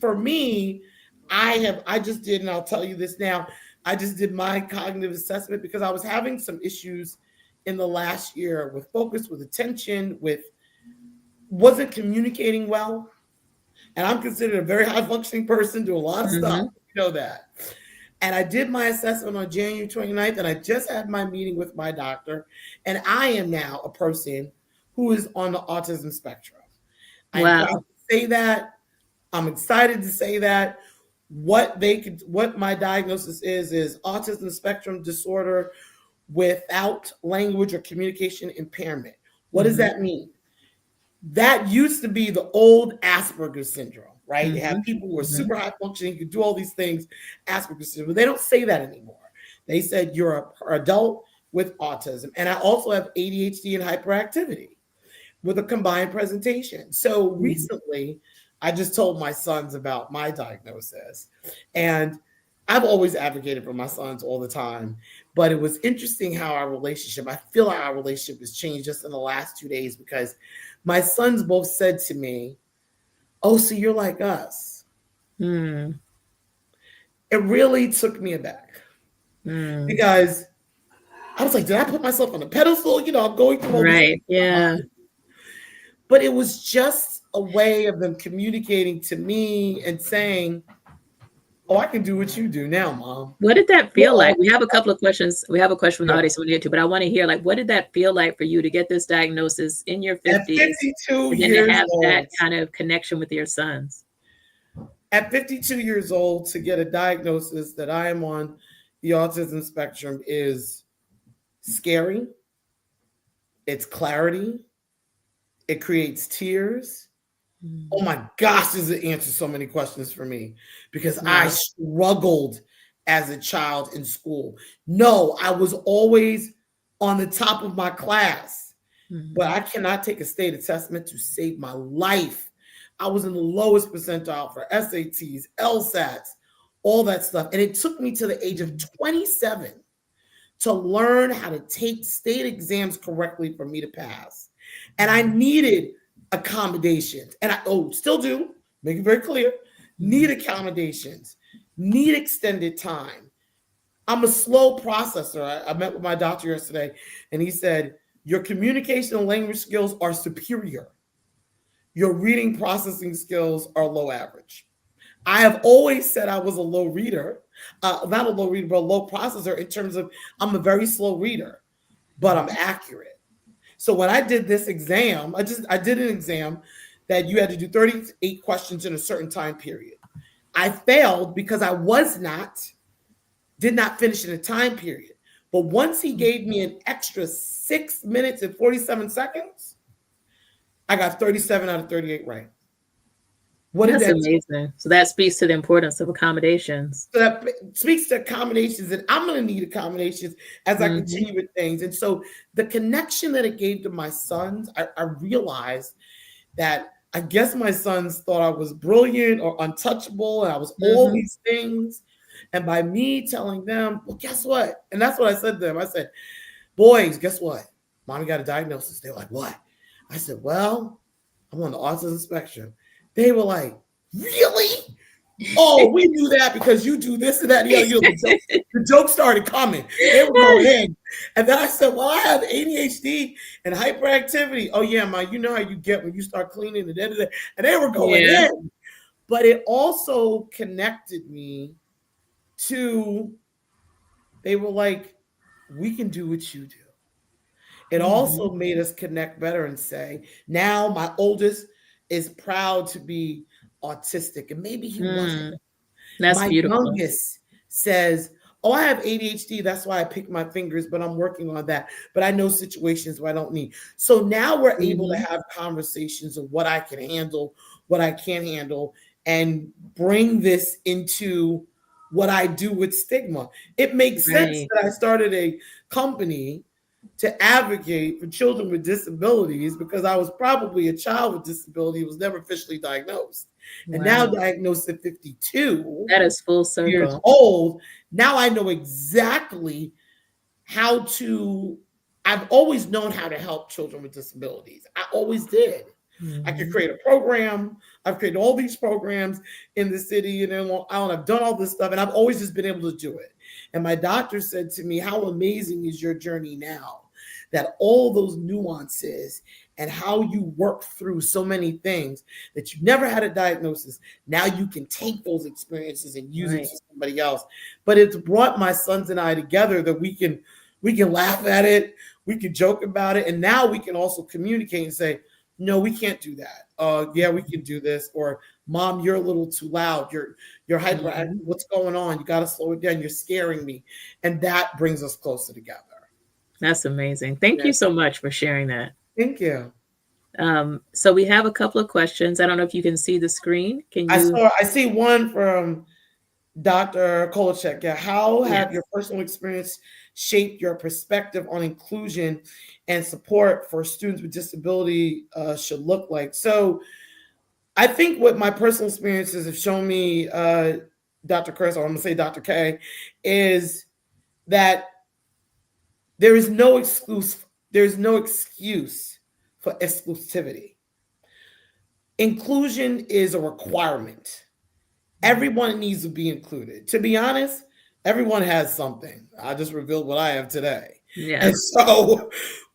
for me, I just did, and I'll tell you this now, I just did my cognitive assessment because I was having some issues in the last year with focus, with attention, wasn't communicating well. And I'm considered a very high functioning person, do a lot of stuff, you know that. And I did my assessment on January 29th, and I just had my meeting with my doctor. And I am now a person who is on the autism spectrum. I am proud Wow. to say that. I'm excited to say that. What my diagnosis is autism spectrum disorder without language or communication impairment. What does that mean? That used to be the old Asperger's syndrome, right? They have people who are super high functioning, can do all these things, Asperger's syndrome. They don't say that anymore. They said you're an adult with autism. And I also have ADHD and hyperactivity with a combined presentation. So recently, I just told my sons about my diagnosis. And I've always advocated for my sons all the time. But it was interesting how I feel like our relationship has changed just in the last 2 days, because my sons both said to me, "Oh, so you're like us." Mm. It really took me aback because I was like, did I put myself on a pedestal? I'm going through all these Right. things in my Yeah. mind. But it was just a way of them communicating to me and saying, "Oh, I can do what you do now, Mom." What did that You're feel like? all We have a couple of questions. We have a question from the yeah. audience we'll get to, but I want to hear, like, what did that feel like for you to get this diagnosis in your At 50s 52 and then to years have that old, kind of connection with your sons? at 52 years old, to get a diagnosis that I am on the autism spectrum is scary. It's clarity. It creates tears. Oh my gosh, does it answer so many questions for me, because I Wow. struggled as a child in school. No, I was always on the top of my class, but I cannot take a state assessment to save my life. I was in the lowest percentile for SATs, LSATs, all that stuff. And it took me to the age of 27 to learn how to take state exams correctly for me to pass. And I needed accommodations. And I still do, make it very clear, need accommodations, need extended time. I'm a slow processor. I met with my doctor yesterday, and he said, your communication and language skills are superior. Your reading processing skills are low average. I have always said I was a low reader, not a low reader, but a low processor in terms of I'm a very slow reader, but I'm accurate. So when I did this exam, I did an exam that you had to do 38 questions in a certain time period. I failed because I did not finish in a time period. But once he gave me an extra 6 minutes and 47 seconds, I got 37 out of 38 right. What did That's that do? amazing. So that speaks to the importance of accommodations. So that speaks to accommodations, and I'm going to need accommodations as I continue with things. And so the connection that it gave to my sons, I realized that I guess my sons thought I was brilliant or untouchable, and I was all these things. And by me telling them, well, guess what? And that's what I said to them. I said, boys, guess what? Mommy got a diagnosis. They're like, what? I said, well, I'm on the autism spectrum. They were like, really? Oh, we knew that because you do this and that and the other. The joke started coming. They were going in. And then I said, well, I have ADHD and hyperactivity. Oh, yeah, Ma, you know how you get when you start cleaning and da-da-da. And they were going in. But it also connected me to, they were like, we can do what you do. It also made us connect better and say, now my oldest is proud to be autistic, and maybe he wasn't. That's My beautiful. youngest says, oh, I have ADHD. That's why I pick my fingers, but I'm working on that. But I know situations where I don't need. So now we're able to have conversations of what I can handle, what I can't handle, and bring this into what I do with stigma. It makes sense that I started a company to advocate for children with disabilities, because I was probably a child with disability who was never officially diagnosed. And now diagnosed at 52 That is full years circle. old, now I know exactly how to, I've always known how to help children with disabilities. I always did. I could create a program. I've created all these programs in the city and in Long Island. I've done all this stuff, and I've always just been able to do it. And my doctor said to me, how amazing is your journey now, that all those nuances and how you work through so many things that you never had a diagnosis. Now you can take those experiences and use it to somebody else. But it's brought my sons and I together that we can laugh at it, we can joke about it, and now we can also communicate and say, no, we can't do that. Yeah, we can do this. Or, Mom, you're a little too loud. You're hyperactive. What's going on? You got to slow it down. You're scaring me. And that brings us closer together. That's amazing. Thank you so much for sharing that. Thank you. So we have a couple of questions. I don't know if you can see the screen. Can you? I see one from Dr. Kolachek. Yeah. How have your personal experience shaped your perspective on inclusion and support for students with disability should look like? So I think what my personal experiences have shown me, Dr. Chris, or I'm going to say Dr. K, is that there is no excuse for exclusivity. Inclusion is a requirement. Everyone needs to be included. To be honest, everyone has something. I just revealed what I have today. Yeah. And so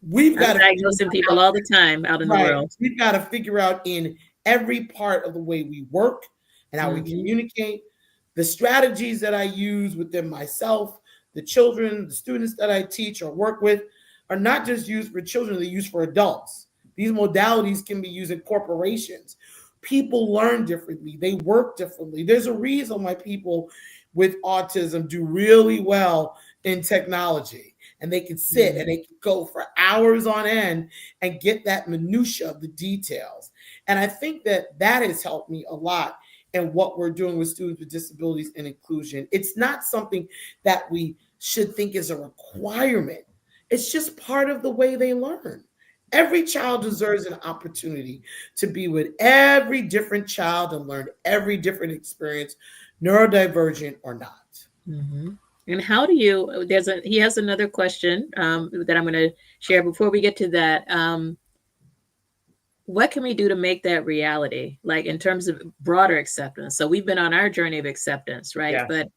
we've got to diagnosing people all the time out in the world. We've got to figure out in every part of the way we work and how we communicate, the strategies that I use within myself, the children, the students that I teach or work with are not just used for children, they're used for adults. These modalities can be used in corporations. People learn differently. They work differently. There's a reason why people with autism do really well in technology, and they can sit and they can go for hours on end and get that minutia of the details. And I think that has helped me a lot in what we're doing with students with disabilities and inclusion. It's not something that we should think is a requirement. It's just part of the way they learn. Every child deserves an opportunity to be with every different child and learn every different experience, neurodivergent or not. And how do you, he has another question that I'm going to share before we get to that. What can we do to make that reality? Like in terms of broader acceptance. So we've been on our journey of acceptance, right? Yeah. But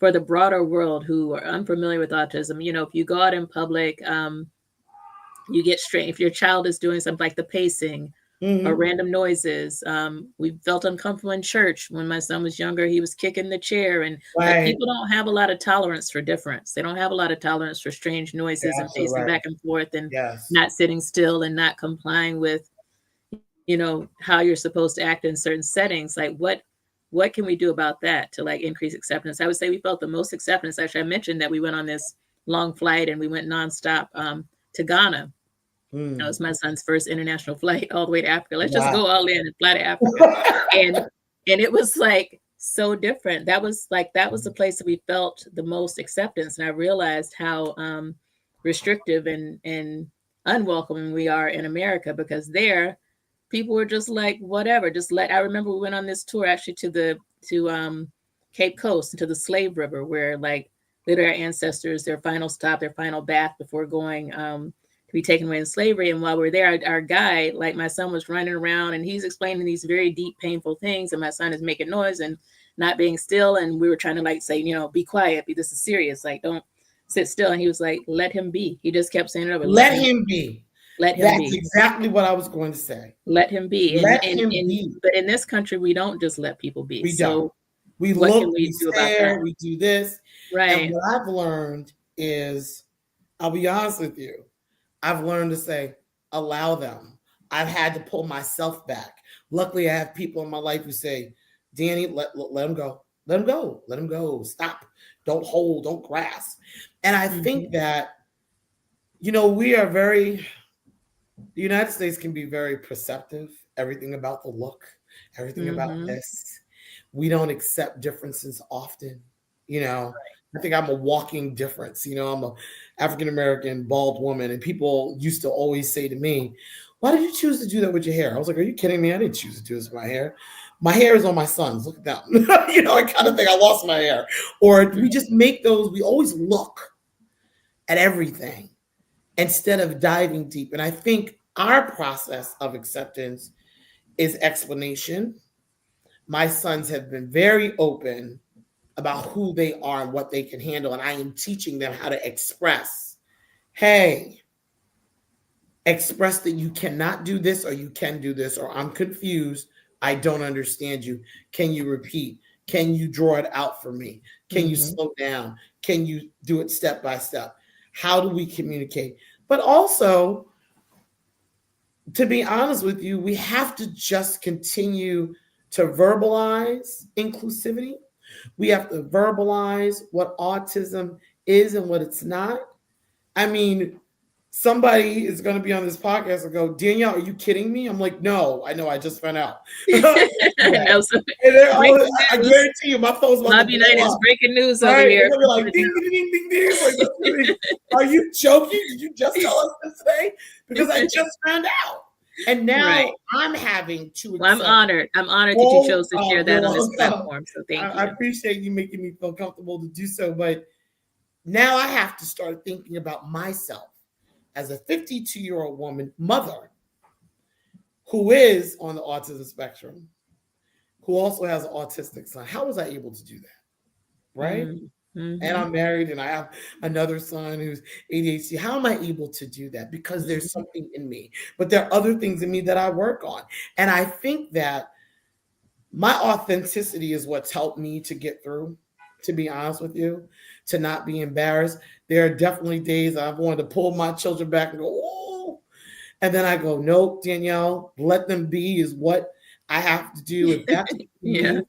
for the broader world who are unfamiliar with autism, if you go out in public, you get straight. If your child is doing something like the pacing or random noises, we felt uncomfortable in church when my son was younger. He was kicking the chair, and like, people don't have a lot of tolerance for difference. They don't have a lot of tolerance for strange noises and pacing back and forth and not sitting still and not complying with, how you're supposed to act in certain settings. Like what can we do about that to like increase acceptance? I would say we felt the most acceptance. Actually, I mentioned that we went on this long flight and we went nonstop to Ghana. That was my son's first international flight all the way to Africa. Let's just go all in and fly to Africa. and it was like so different. That was the place that we felt the most acceptance. And I realized how restrictive and unwelcoming we are in America, because there people were just like, whatever, I remember we went on this tour actually to Cape Coast and to the Slave River, where like literally our ancestors, their final stop, their final bath before going to be taken away in slavery. And while we were there, our guide, like my son was running around and he's explaining these very deep, painful things. And my son is making noise and not being still. And we were trying to like say, be quiet, this is serious. Like, don't sit still. And he was like, let him be. He just kept saying it over. Let him be. Let him be. That's exactly what I was going to say. Let him be. Let him be. But in this country, we don't just let people be. We don't. We what look, can we do about that? We do this. Right. And what I've learned is, I'll be honest with you, I've learned to say, allow them. I've had to pull myself back. Luckily, I have people in my life who say, Danny, let him go. Let him go. Let him go. Stop. Don't hold. Don't grasp. And I think that, the United States can be very perceptive. Everything about the look, everything about this. We don't accept differences often. I think I'm a walking difference. I'm a African-American bald woman, and people used to always say to me, why did you choose to do that with your hair? I was like, are you kidding me? I didn't choose to do this with my hair. My hair is on my son's. Look at that. I kind of think I lost my hair. Or we just make those, we always look at everything instead of diving deep. And I think our process of acceptance is explanation. My sons have been very open about who they are and what they can handle. And I am teaching them how to express, hey, express that you cannot do this or you can do this, or I'm confused. I don't understand you. Can you repeat? Can you draw it out for me? Can you slow down? Can you do it step by step? How do we communicate? But also, to be honest with you, we have to just continue to verbalize inclusivity. We have to verbalize what autism is and what it's not. I mean, somebody is going to be on this podcast and go, Danielle, are you kidding me? I'm like, no, I know, I just found out. Yeah. No, so I guarantee you, my phone's about Mob to blow United's up. breaking news Right? over here. They're gonna be like, ding, ding, ding, ding, ding. Like, are you joking? Did you just tell us this today? Because I just found out. And now I'm having to. Well, I'm honored. I'm honored that you chose to share that on this platform. So thank you. I appreciate you making me feel comfortable to do so. But now I have to start thinking about myself as a 52-year-old woman, mother, who is on the autism spectrum, who also has an autistic son. How was I able to do that? Right? And I'm married and I have another son who's ADHD. How am I able to do that? Because there's something in me, but there are other things in me that I work on. And I think that my authenticity is what's helped me to get through, to be honest with you, to not be embarrassed. There are definitely days I've wanted to pull my children back and go, oh, and then I go, nope, Danielle, let them be is what I have to do. If that's what he needs,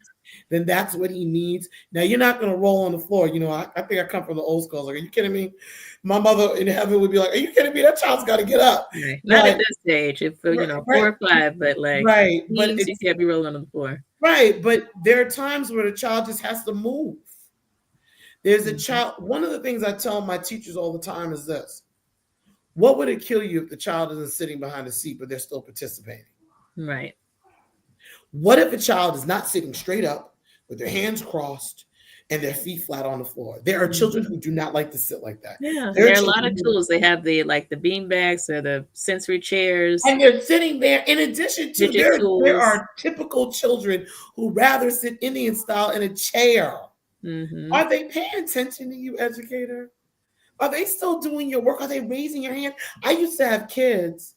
then that's what he needs. Now, you're not going to roll on the floor. You know, I think I come from the old school. Like, are you kidding me? My mother in heaven would be like, are you kidding me? That child's got to get up. Right. Not at this stage, if 4 or 5, but like, but you can't be rolling on the floor. Right. But there are times where the child just has to move. There's a child. One of the things I tell my teachers all the time is this. What would it kill you if the child isn't sitting behind a seat, but they're still participating? Right. What if a child is not sitting straight up with their hands crossed and their feet flat on the floor? There are children who do not like to sit like that. Yeah, there are a lot of tools. They have the bean bags or the sensory chairs. And they're sitting there. In addition to there are typical children who rather sit Indian style in a chair. Are they paying attention to you, educator? Are they still doing your work? Are they raising your hand? I used to have kids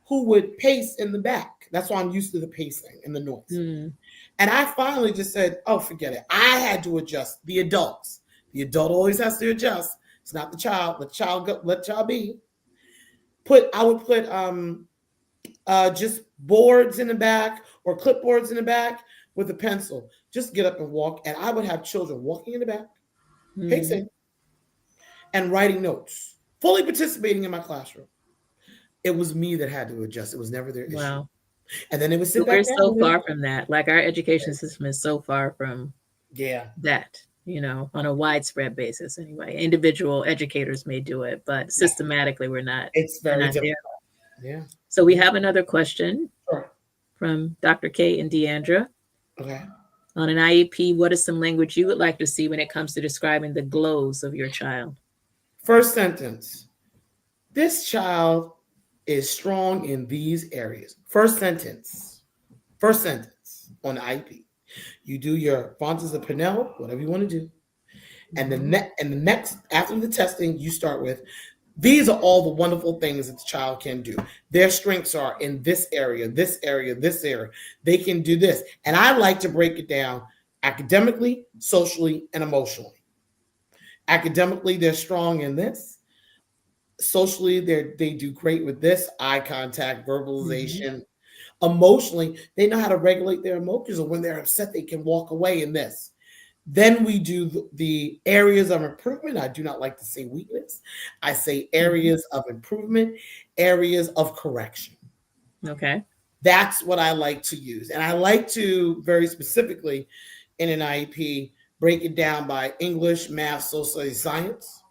who would pace in the back. That's why I'm used to the pacing and the noise. And I finally just said, oh, forget it. I had to adjust. The adults. The adult always has to adjust. It's not the child. Let child go. Let child be. I would put just boards in the back or clipboards in the back with a pencil. Just get up and walk. And I would have children walking in the back, pacing, and writing notes, fully participating in my classroom. It was me that had to adjust. It was never their issue. Wow. And then it was sit We're back down. so far from that. Like, our education system is so far from that, on a widespread basis anyway. Individual educators may do it, but systematically we're not. It's very difficult. Yeah. So we have another question from Dr. K and Deandra. Okay. On an IEP, what is some language you would like to see when it comes to describing the glows of your child? First sentence. This child is strong in these areas. First sentence on the IEP. You do your Fontes of Pinnell, whatever you want to do. And the next, after the testing, you start with, these are all the wonderful things that the child can do. Their strengths are in this area, this area, this area. They can do this. And I like to break it down academically, socially, and emotionally. Academically, they're strong in this. Socially, they do great with this, eye contact, verbalization. Emotionally, they know how to regulate their emotions, or when they're upset, they can walk away in this. Then we do the areas of improvement. I do not like to say weakness. I say areas of improvement, areas of correction. Okay. That's what I like to use. And I like to very specifically in an IEP break it down by English, math, social science.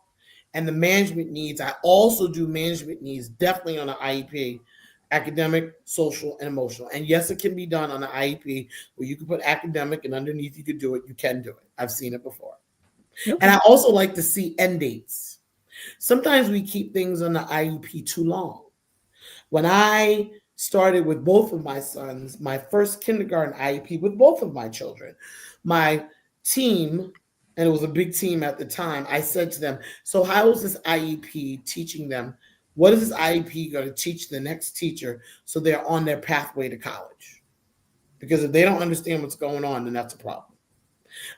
And the management needs, I also do management needs definitely on an IEP, academic, social, and emotional. And yes, it can be done on an IEP where you can put academic and underneath you could do it. You can do it. I've seen it before. Okay. And I also like to see end dates. Sometimes we keep things on the IEP too long. When I started with both of my sons, my first kindergarten IEP with both of my children, my team, and it was a big team at the time, I said to them, so how is this IEP teaching them What is this IEP going to teach the next teacher so they're on their pathway to college? Because if they don't understand what's going on, then that's a problem.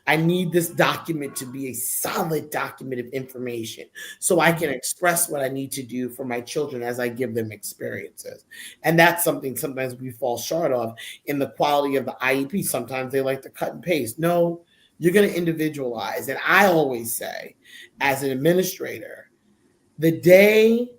I need this document to be a solid document of information so I can express what I need to do for my children as I give them experiences. And that's something sometimes we fall short of in the quality of the IEP. Sometimes they like to cut and paste. No, you're going to individualize. And I always say, as an administrator, the day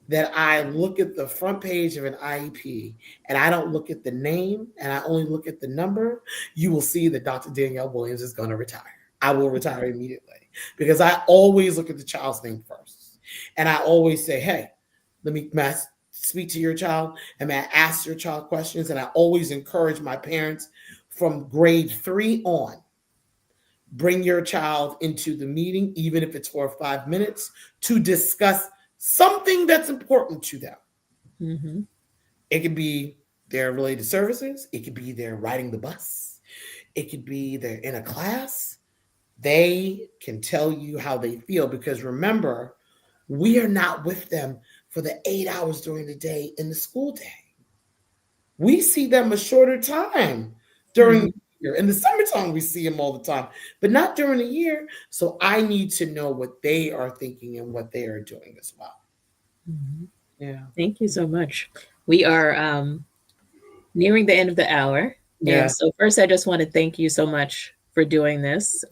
that I look at the front page of an IEP and I don't look at the name and I only look at the number, you will see that Dr. Danielle Williams is going to retire. I will retire immediately because I always look at the child's name first. And I always say, hey, let me speak to your child and may I ask your child questions. And I always encourage my parents from grade 3 on, bring your child into the meeting, even if it's for 5 minutes, to discuss something that's important to them. Mm-hmm. It could be their related services. It could be they're riding the bus. It could be they're in a class. They can tell you how they feel because remember, we are not with them for the 8 hours during the day in the school day. We see them a shorter time during the year. In the summertime, we see them all the time, but not during the year. So I need to know what they are thinking and what they are doing as well. Mm-hmm. Yeah. Thank you so much. We are nearing the end of the hour. Yeah. And so first, I just want to thank you so much for doing this.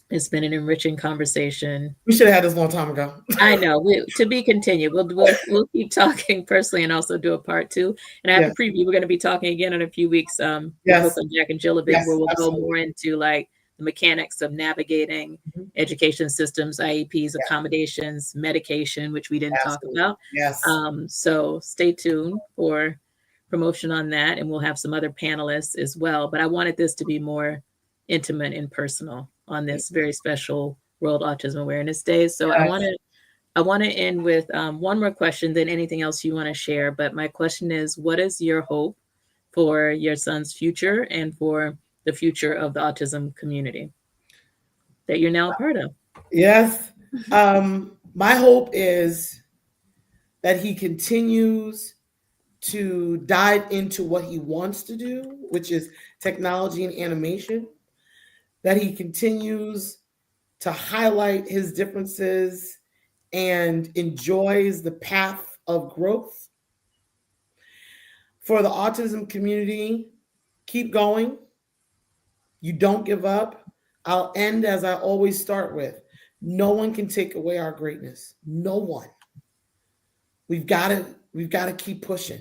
It's been an enriching conversation. We should have had this a long time ago. I know. To be continued. We'll keep talking personally and also do a part 2. And I have a preview. We're going to be talking again in a few weeks. Book on Jack and Jill a bit, where we'll go more into like the mechanics of navigating education systems, IEPs, accommodations, medication, which we didn't talk about. Yes. So stay tuned for promotion on that, and we'll have some other panelists as well. But I wanted this to be more intimate and personal on this very special World Autism Awareness Day. So I want to end with one more question than anything else you want to share. But my question is, what is your hope for your son's future and for the future of the autism community that you're now a part of? Yes. My hope is that he continues to dive into what he wants to do, which is technology and animation, that he continues to highlight his differences and enjoys the path of growth. For the autism community, keep going. You don't give up. I'll end as I always start with. No one can take away our greatness. No one. We've got to keep pushing.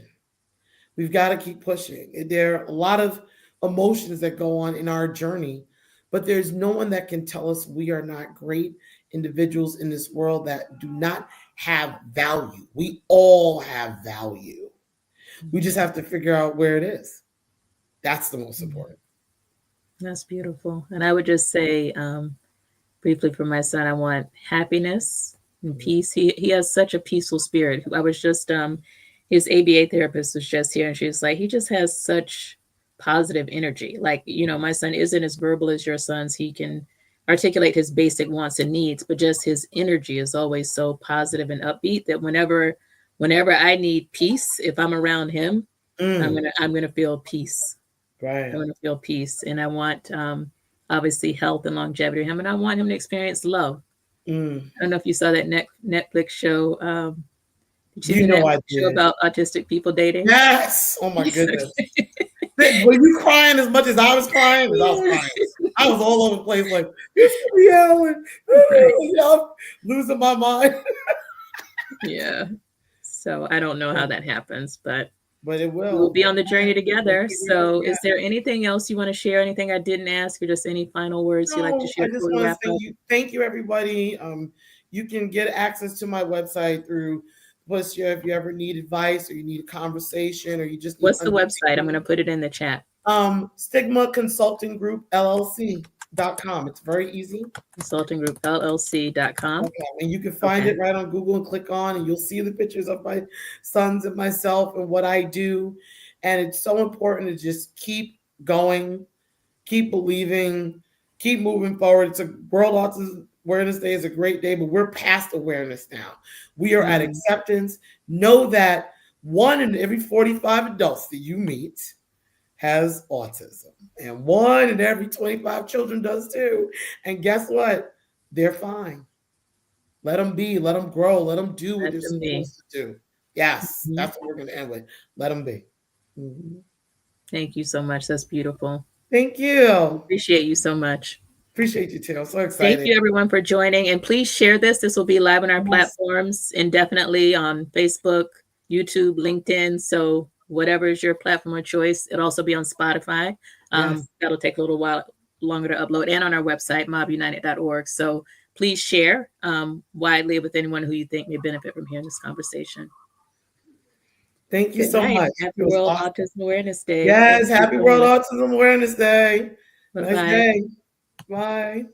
We've got to keep pushing. There are a lot of emotions that go on in our journey, but there's no one that can tell us we are not great individuals in this world that do not have value. We all have value. We just have to figure out where it is. That's the most important. That's beautiful. And I would just say briefly for my son, I want happiness and peace. He has such a peaceful spirit. I was just, his ABA therapist was just here and she was like, he just has such positive energy. Like, my son isn't as verbal as your son's. He can articulate his basic wants and needs, but just his energy is always so positive and upbeat that whenever I need peace, if I'm around him, I'm gonna feel peace. Right. I'm gonna feel peace, and I want obviously health and longevity for him, and I want him to experience love. I don't know if you saw that Netflix show. Did you see that show about autistic people dating? Yes. Oh my goodness. Were you crying as much as I was crying? I was crying. I was all over the place, like yelling, losing my mind. Yeah. So I don't know how that happens, but it will. We'll be on the journey together. So is there anything else you want to share? Anything I didn't ask, or just any final words you'd like to share? I just want to say thank you, everybody. You can get access to my website through Depelsha if you ever need advice or you need a conversation or you just What's the website? I'm going to put it in the chat. S.T.I.G.M.A Consulting Group LLC.com. It's very easy. Consulting Group LLC.com. Okay. And you can find it right on Google and click on, and you'll see the pictures of my sons and myself and what I do. And it's so important to just keep going, keep believing, keep moving forward. It's a World Autism Awareness Day is a great day, but we're past awareness now. We are at Mm. acceptance. Know that 1 in every 45 adults that you meet has autism, and 1 in every 25 children does too. And guess what? They're fine. Let them be, let them grow, let them do what Let they're them be. supposed to do. Yes, Mhm. that's what we're going to end with. Let them be. Mhm. Thank you so much. That's beautiful. Thank you. Appreciate you so much. Appreciate you too. I'm so Thank excited. you, everyone, for joining. And please share this. This will be live on our Yes. platforms indefinitely on Facebook, YouTube, LinkedIn. So whatever is your platform of choice, it'll also be on Spotify. Yes. That'll take a little while longer to upload, and on our website, mobbunited.org. So please share widely with anyone who you think may benefit from hearing this conversation. Thank you Good so night. much. Happy It was World awesome. Autism Awareness Day. Yes. Thank you Happy so World much. Autism Awareness Day. Nice Bye-bye. day. Bye.